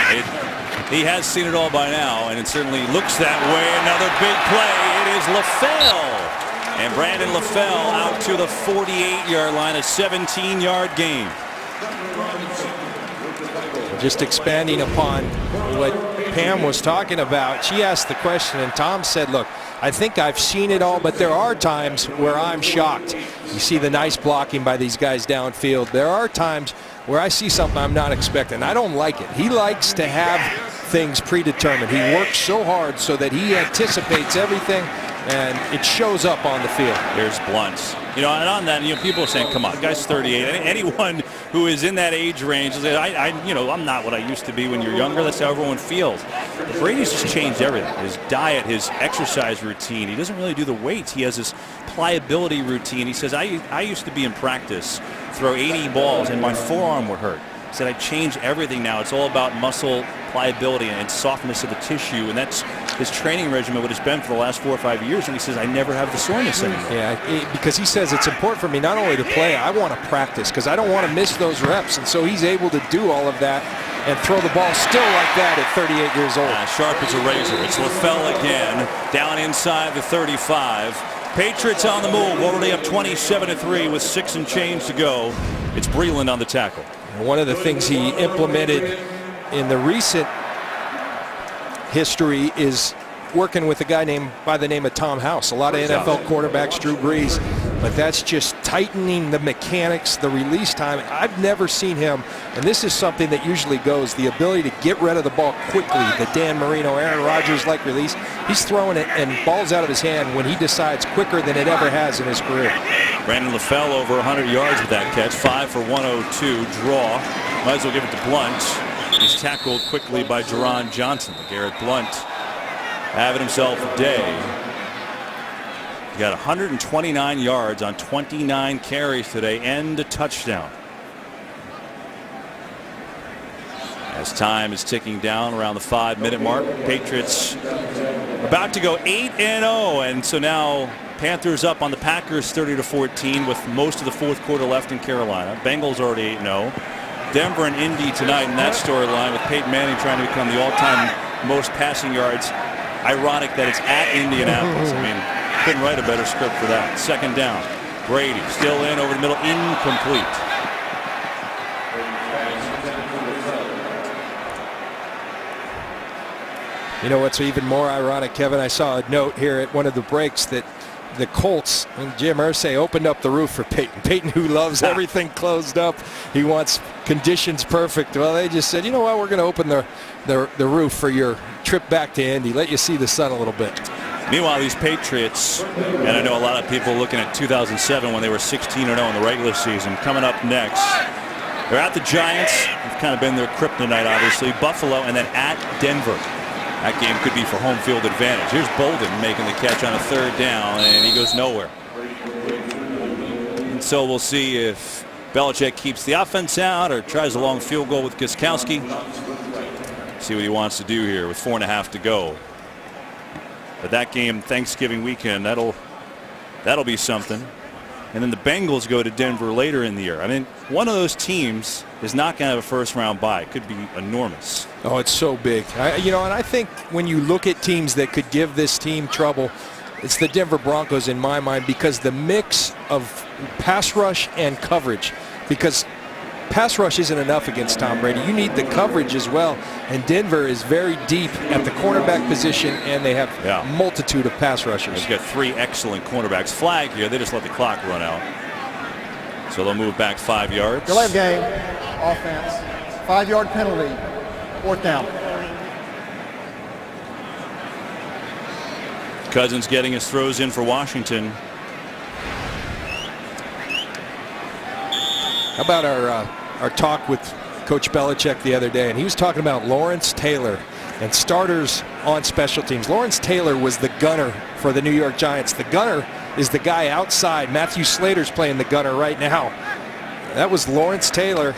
he has seen it all by now, and it certainly looks that way. Another big play. It is LaFell. And Brandon LaFell out to the 48-yard line, a 17-yard gain. Just expanding upon what Pam was talking about, she asked the question, and Tom said, look, I think I've seen it all, but there are times where I'm shocked. You see the nice blocking by these guys downfield. There are times where I see something I'm not expecting. I don't like it. He likes to have things predetermined. He works so hard so that he anticipates everything, and it shows up on the field. There's Blunt. You know, and on that, you know, people are saying, come on, guy's 38. Anyone who is in that age range, you know, I'm not what I used to be when you're younger. That's how everyone feels. But Brady's just changed everything. His diet, his exercise routine. He doesn't really do the weights. He has this pliability routine. He says, I used to be in practice, throw 80 balls, and my forearm would hurt. He said, I changed everything now. It's all about muscle pliability and softness of the tissue, and that's his training regimen, what it's been for the last 4 or 5 years, and he says, I never have the soreness anymore. Yeah, because he says it's important for me not only to play, I want to practice, because I don't want to miss those reps, and so he's able to do all of that and throw the ball still like that at 38 years old. Sharp as a razor. It's LaFell again, down inside the 35. Patriots on the move, already up 27-3 with 6 and change to go. It's Breland on the tackle. One of the things he implemented in the recent history is working with a guy by the name of Tom House. A lot of NFL quarterbacks, Drew Brees, but that's just tightening the mechanics, the release time. I've never seen him, and this is something that usually goes, the ability to get rid of the ball quickly, the Dan Marino, Aaron Rodgers-like release. He's throwing it and balls out of his hand when he decides quicker than it ever has in his career. Brandon LaFell over 100 yards with that catch, 5 for 102, draw. Might as well give it to Blunt. He's tackled quickly by Jerron Johnson. Garrett Blunt having himself a day. He got 129 yards on 29 carries today and a touchdown. As time is ticking down around the 5-minute mark, Patriots about to go 8-0, and so now Panthers up on the Packers 30-14 with most of the fourth quarter left in Carolina. Bengals already 8-0. Denver and Indy tonight in that storyline with Peyton Manning trying to become the all-time most passing yards. Ironic that it's at Indianapolis. I mean, couldn't write a better script for that. Second down. Brady still in over the middle, incomplete. You know what's even more ironic, Kevin? I saw a note here at one of the breaks that the Colts and Jim Irsay opened up the roof for Peyton. Peyton, who loves everything closed up. He wants conditions perfect. Well, they just said, you know what, we're going to open the roof for your trip back to Indy. Let you see the sun a little bit. Meanwhile, these Patriots, and I know a lot of people looking at 2007 when they were 16-0 in the regular season, coming up next. They're at the Giants. They've kind of been their kryptonite, obviously. Buffalo, and then at Denver. That game could be for home field advantage. Here's Bolden making the catch on a third down, and he goes nowhere. And so we'll see if Belichick keeps the offense out or tries a long field goal with Gostkowski. See what he wants to do here with 4.5 to go. But that game, Thanksgiving weekend, that'll be something. And then the Bengals go to Denver later in the year. I mean, one of those teams is not going to have a first-round bye. It could be enormous. Oh, it's so big. And I think when you look at teams that could give this team trouble, it's the Denver Broncos in my mind, because the mix of pass rush and coverage, because pass rush isn't enough against Tom Brady. You need the coverage as well. And Denver is very deep at the cornerback position, and they have a multitude of pass rushers. They've got 3 excellent cornerbacks. Flag here. They just let the clock run out. So they'll move back 5 yards. Delay of game, offense, 5-yard penalty, 4th down. Cousins getting his throws in for Washington. How about our talk with Coach Belichick the other day, and he was talking about Lawrence Taylor and starters on special teams. Lawrence Taylor was the gunner for the New York Giants. The gunner is the guy outside. Matthew Slater's playing the gunner right now. That was Lawrence Taylor.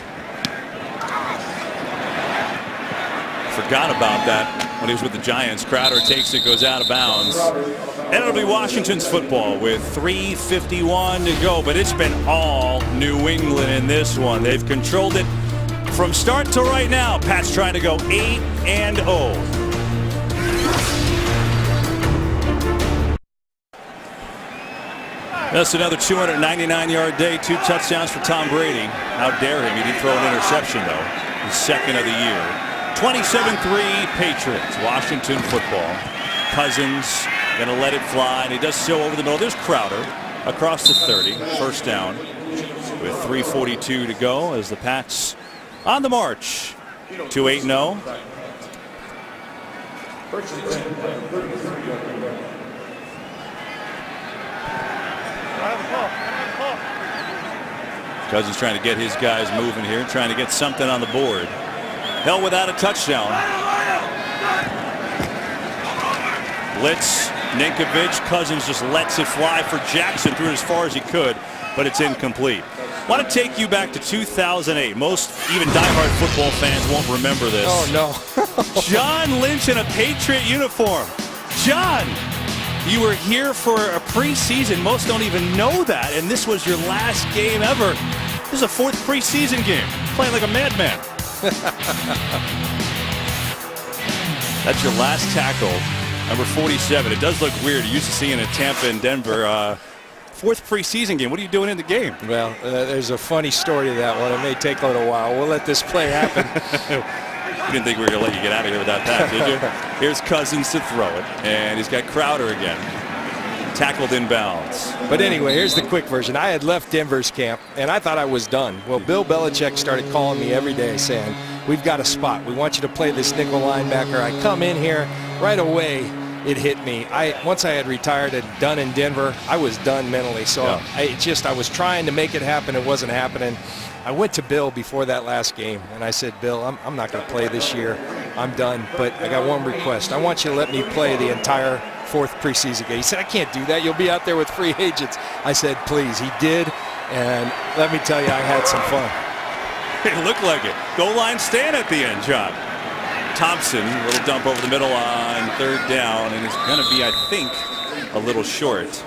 Forgot about that when he was with the Giants. Crowder takes it, goes out of bounds. And it'll be Washington's football with 3:51 to go. But it's been all New England in this one. They've controlled it from start to right now. Pat's trying to go 8-0. That's another 299-yard day, 2 touchdowns for Tom Brady. How dare him? He did throw an interception, though. His second of the year. 27-3 Patriots. Washington football. Cousins going to let it fly, and he does so over the middle. There's Crowder across the 30. First down with 3:42 to go as the Pats on the march to 8-0. Cousins trying to get his guys moving here, trying to get something on the board. Held without a touchdown. Blitz, Ninkovich. Cousins just lets it fly for Jackson, threw it as far as he could, but it's incomplete. I want to take you back to 2008. Most, even diehard football fans, won't remember this. Oh, no. John Lynch in a Patriot uniform. John, you were here for a preseason. Most don't even know that, and this was your last game ever. This is a 4th preseason game. Playing like a madman. That's your last tackle, number 47. It does look weird. You're used to seeing it at Tampa and Denver. fourth preseason game. What are you doing in the game? Well, there's a funny story to that one. It may take a little while. We'll let this play happen. You didn't think we were going to let you get out of here without that, did you? Here's Cousins to throw it, and he's got Crowder again. Tackled inbounds. But anyway, here's the quick version. I had left Denver's camp, and I thought I was done. Well, Bill Belichick started calling me every day saying, we've got a spot. We want you to play this nickel linebacker. I come in here, right away, it hit me. Once I had retired and done in Denver, I was done mentally. So I was trying to make it happen. It wasn't happening. I went to Bill before that last game, and I said, Bill, I'm not going to play this year. I'm done, but I got one request. I want you to let me play the entire fourth preseason game. He said, I can't do that. You'll be out there with free agents. I said, please. He did, and let me tell you, I had some fun. It looked like it. Goal line stand at the end, John. Thompson, a little dump over the middle on third down, and it's going to be, I think, a little short.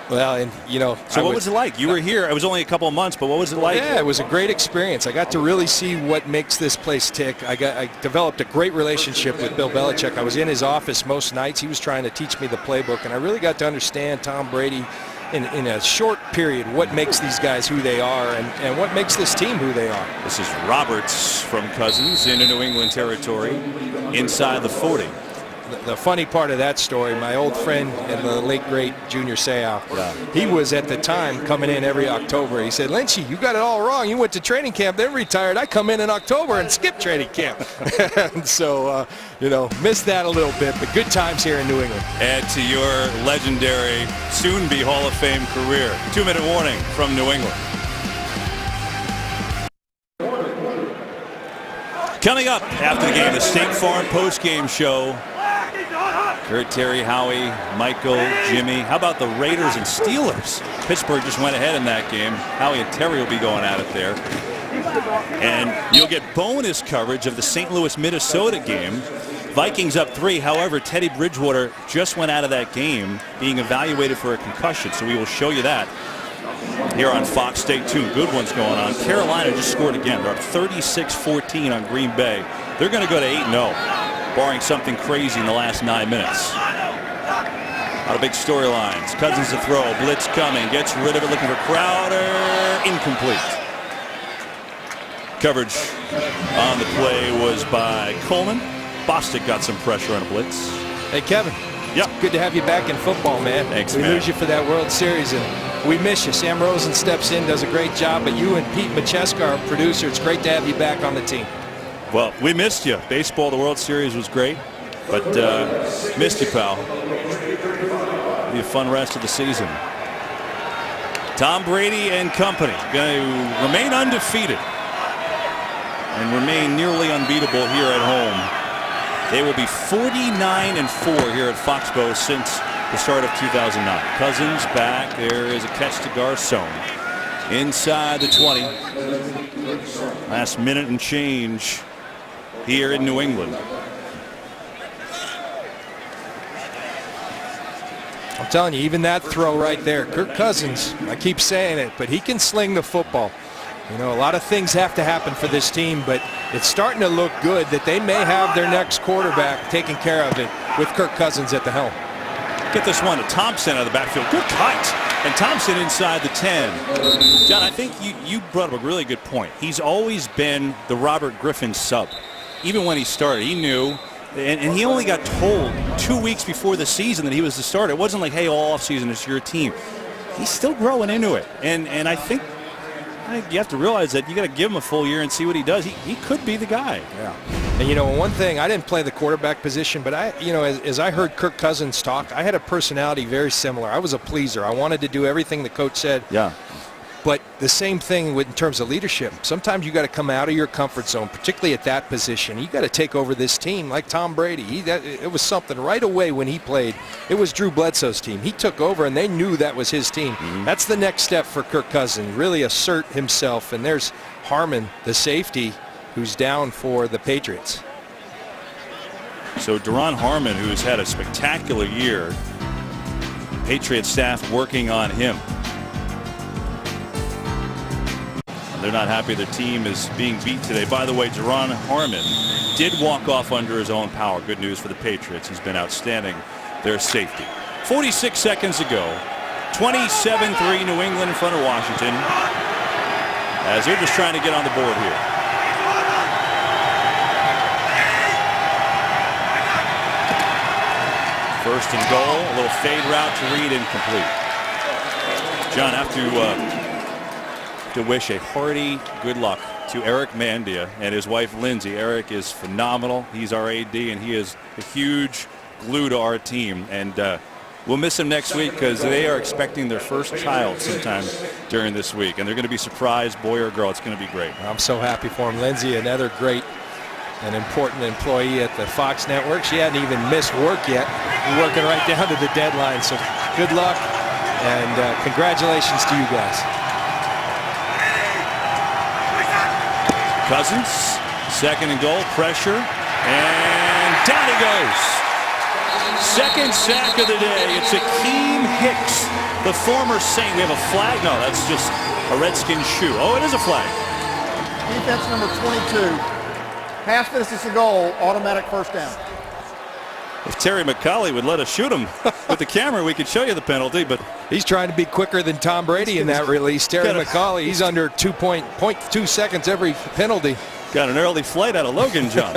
Well, and so what was it like? You were here. It was only a couple of months, but what was it like? Yeah, it was a great experience. I got to really see what makes this place tick. I developed a great relationship with Bill Belichick. I was in his office most nights. He was trying to teach me the playbook, and I really got to understand Tom Brady in a short period, what makes these guys who they are and what makes this team who they are. This is Roberts from Cousins into New England territory inside the 40. The funny part of that story, my old friend and the late great Junior Seau, he was at the time coming in every October. He said, Lynchy, you got it all wrong. You went to training camp, then retired. I come in October and skip training camp. And so, missed that a little bit, but good times here in New England. Add to your legendary, soon-be Hall of Fame career. 2-minute warning from New England. Coming up after the game, the State Farm post-game show. Kurt, Terry, Howie, Michael, Jimmy. How about the Raiders and Steelers? Pittsburgh just went ahead in that game. Howie and Terry will be going at it there. And you'll get bonus coverage of the St. Louis, Minnesota game. Vikings up 3. However, Teddy Bridgewater just went out of that game being evaluated for a concussion. So we will show you that here on Fox. Stay tuned. Good ones going on. Carolina just scored again. They're up 36-14 on Green Bay. They're going to go to 8-0. Barring something crazy in the last 9 minutes. A lot of big storylines. Cousins to throw. Blitz coming. Gets rid of it. Looking for Crowder. Incomplete. Coverage on the play was by Coleman. Bostic got some pressure on a blitz. Hey, Kevin. Yep. Good to have you back in football, man. Thanks, we man. lose you for that World Series, and we miss you. Sam Rosen steps in, does a great job, but you and Pete Macheska, our producer, it's great to have you back on the team. Well, we missed you. Baseball, the World Series was great, but missed you, pal. Be a fun rest of the season. Tom Brady and company going to remain undefeated and remain nearly unbeatable here at home. They will be 49-4 here at Foxborough since the start of 2009. Cousins back. There is a catch to Garcon. Inside the 20. Last minute and change here in New England. I'm telling you, even that throw right there, Kirk Cousins, I keep saying it, but he can sling the football. You know, a lot of things have to happen for this team, but it's starting to look good that they may have their next quarterback taking care of it with Kirk Cousins at the helm. Get this one to Thompson out of the backfield. Good cut. And Thompson inside the 10. John, I think you brought up a really good point. He's always been the Robert Griffin sub. Even when he started, he knew. And he only got told 2 weeks before the season that he was the starter. It wasn't like, hey, all offseason, it's your team. He's still growing into it. And I think you have to realize that you got to give him a full year and see what he does. He could be the guy. Yeah. And, you know, one thing, I didn't play the quarterback position, but as I heard Kirk Cousins talk, I had a personality very similar. I was a pleaser. I wanted to do everything the coach said. Yeah. But the same thing in terms of leadership. Sometimes you got to come out of your comfort zone, particularly at that position. You got to take over this team like Tom Brady. It was something right away when he played. It was Drew Bledsoe's team. He took over, and they knew that was his team. Mm-hmm. That's the next step for Kirk Cousins, really assert himself. And there's Harmon, the safety, who's down for the Patriots. So Duron Harmon, who's had a spectacular year, Patriot staff working on him. They're not happy their team is being beat today. By the way, Duron Harmon did walk off under his own power. Good news for the Patriots. He's been outstanding. Their safety. 46 seconds ago. 27-3 New England in front of Washington, as they're just trying to get on the board here. First and goal, a little fade route to Reed, incomplete. John, I have to wish a hearty good luck to Eric Mandia and his wife Lindsay. Eric is phenomenal. He's our AD, and he is a huge glue to our team. And we'll miss him next week because they are expecting their first child sometime during this week, and they're going to be surprised, boy or girl. It's going to be great. I'm so happy for him. Lindsay, another great and important employee at the Fox Network. She hadn't even missed work yet. We're working right down to the deadline. So good luck and congratulations to you guys. Cousins, second and goal, pressure, and down he goes. Second sack of the day. It's Akeem Hicks, the former Saint. We have a flag? No, that's just a Redskins shoe. Oh, it is a flag. Defense number 22. Half distance to goal, automatic first down. If Terry McCauley would let us shoot him with the camera, we could show you the penalty, but he's trying to be quicker than Tom Brady in that release. Terry McCauley, he's under 2.2 seconds every penalty. Got an early flight out of Logan, John.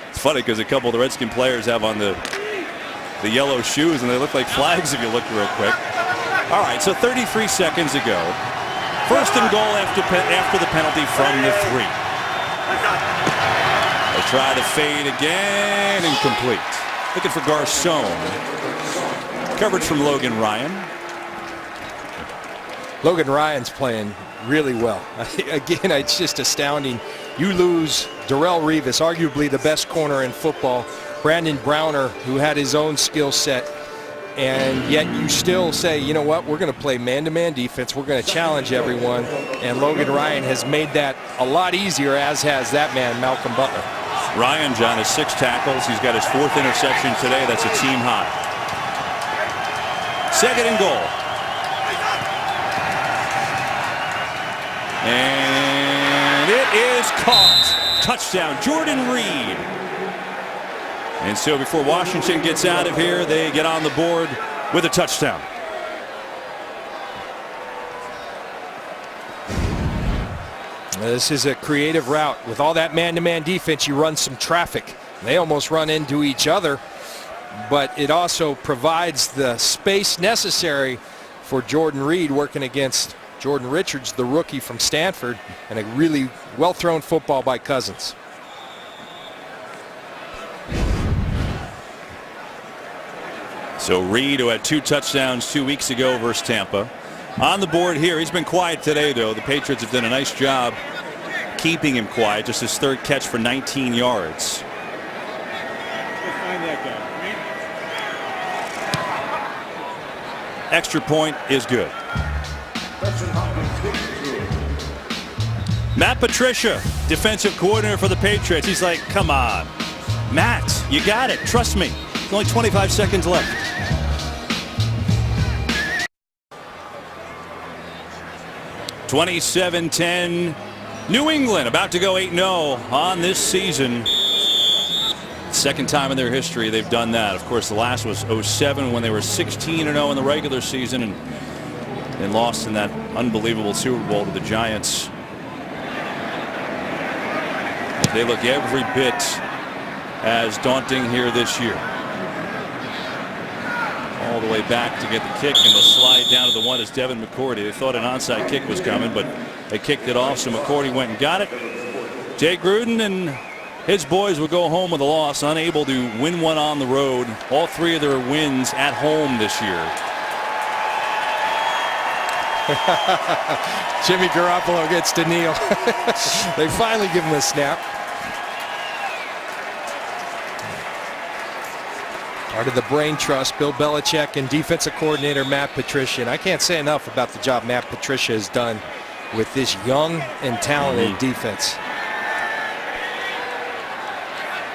It's funny because a couple of the Redskin players have on the yellow shoes, and they look like flags if you look real quick. All right, so 33 seconds to go. First and goal after the penalty from the 3. They try to fade again, incomplete. Looking for Garcon. Coverage from Logan Ryan. Logan Ryan's playing really well. Again, it's just astounding. You lose Darrelle Revis, arguably the best corner in football. Brandon Browner, who had his own skill set. And yet you still say, you know what, we're going to play man-to-man defense. We're going to challenge everyone. And Logan Ryan has made that a lot easier, as has that man, Malcolm Butler. Ryan, John, has 6 tackles. He's got his 4th interception today. That's a team high. Second and goal. And it is caught. Touchdown, Jordan Reed. And so before Washington gets out of here, they get on the board with a touchdown. This is a creative route. With all that man-to-man defense, you run some traffic. They almost run into each other, but it also provides the space necessary for Jordan Reed working against Jordan Richards, the rookie from Stanford, and a really well-thrown football by Cousins. So Reed, who had 2 touchdowns 2 weeks ago versus Tampa, on the board here. He's been quiet today, though. The Patriots have done a nice job keeping him quiet. Just his 3rd catch for 19 yards. Extra point is good. Matt Patricia, defensive coordinator for the Patriots. He's like, come on, Matt, you got it. Trust me. There's only 25 seconds left. (27-10) New England about to go 8-0 on this season. Second time in their history they've done that. Of course, the last was 07 when they were 16-0 in the regular season and lost in that unbelievable Super Bowl to the Giants. They look every bit as daunting here this year. All the way back to get the kick, and they'll slide down to the 1 as Devin McCourty. They thought an onside kick was coming, but they kicked it off, so McCourty went and got it. Jay Gruden and his boys will go home with a loss, unable to win one on the road. All 3 of their wins at home this year. Jimmy Garoppolo gets to kneel. They finally give him a snap. Part of the brain trust, Bill Belichick and defensive coordinator Matt Patricia. And I can't say enough about the job Matt Patricia has done with this young and talented defense.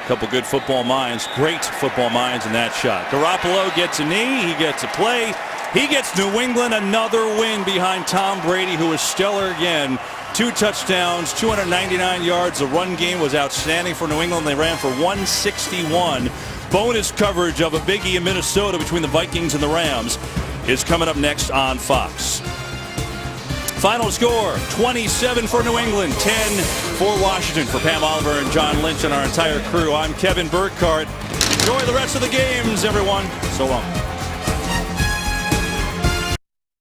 A couple good football minds, great football minds in that shot. Garoppolo gets a knee, he gets a play. He gets New England another win behind Tom Brady, who is stellar again. 2 touchdowns, 299 yards. The run game was outstanding for New England. They ran for 161. bonus coverage of a biggie in Minnesota between the Vikings and the Rams is coming up next on Fox. Final score, 27 for New England, 10 for Washington. For Pam Oliver and John Lynch and our entire crew, I'm Kevin Burkhardt. Enjoy the rest of the games, everyone. So long.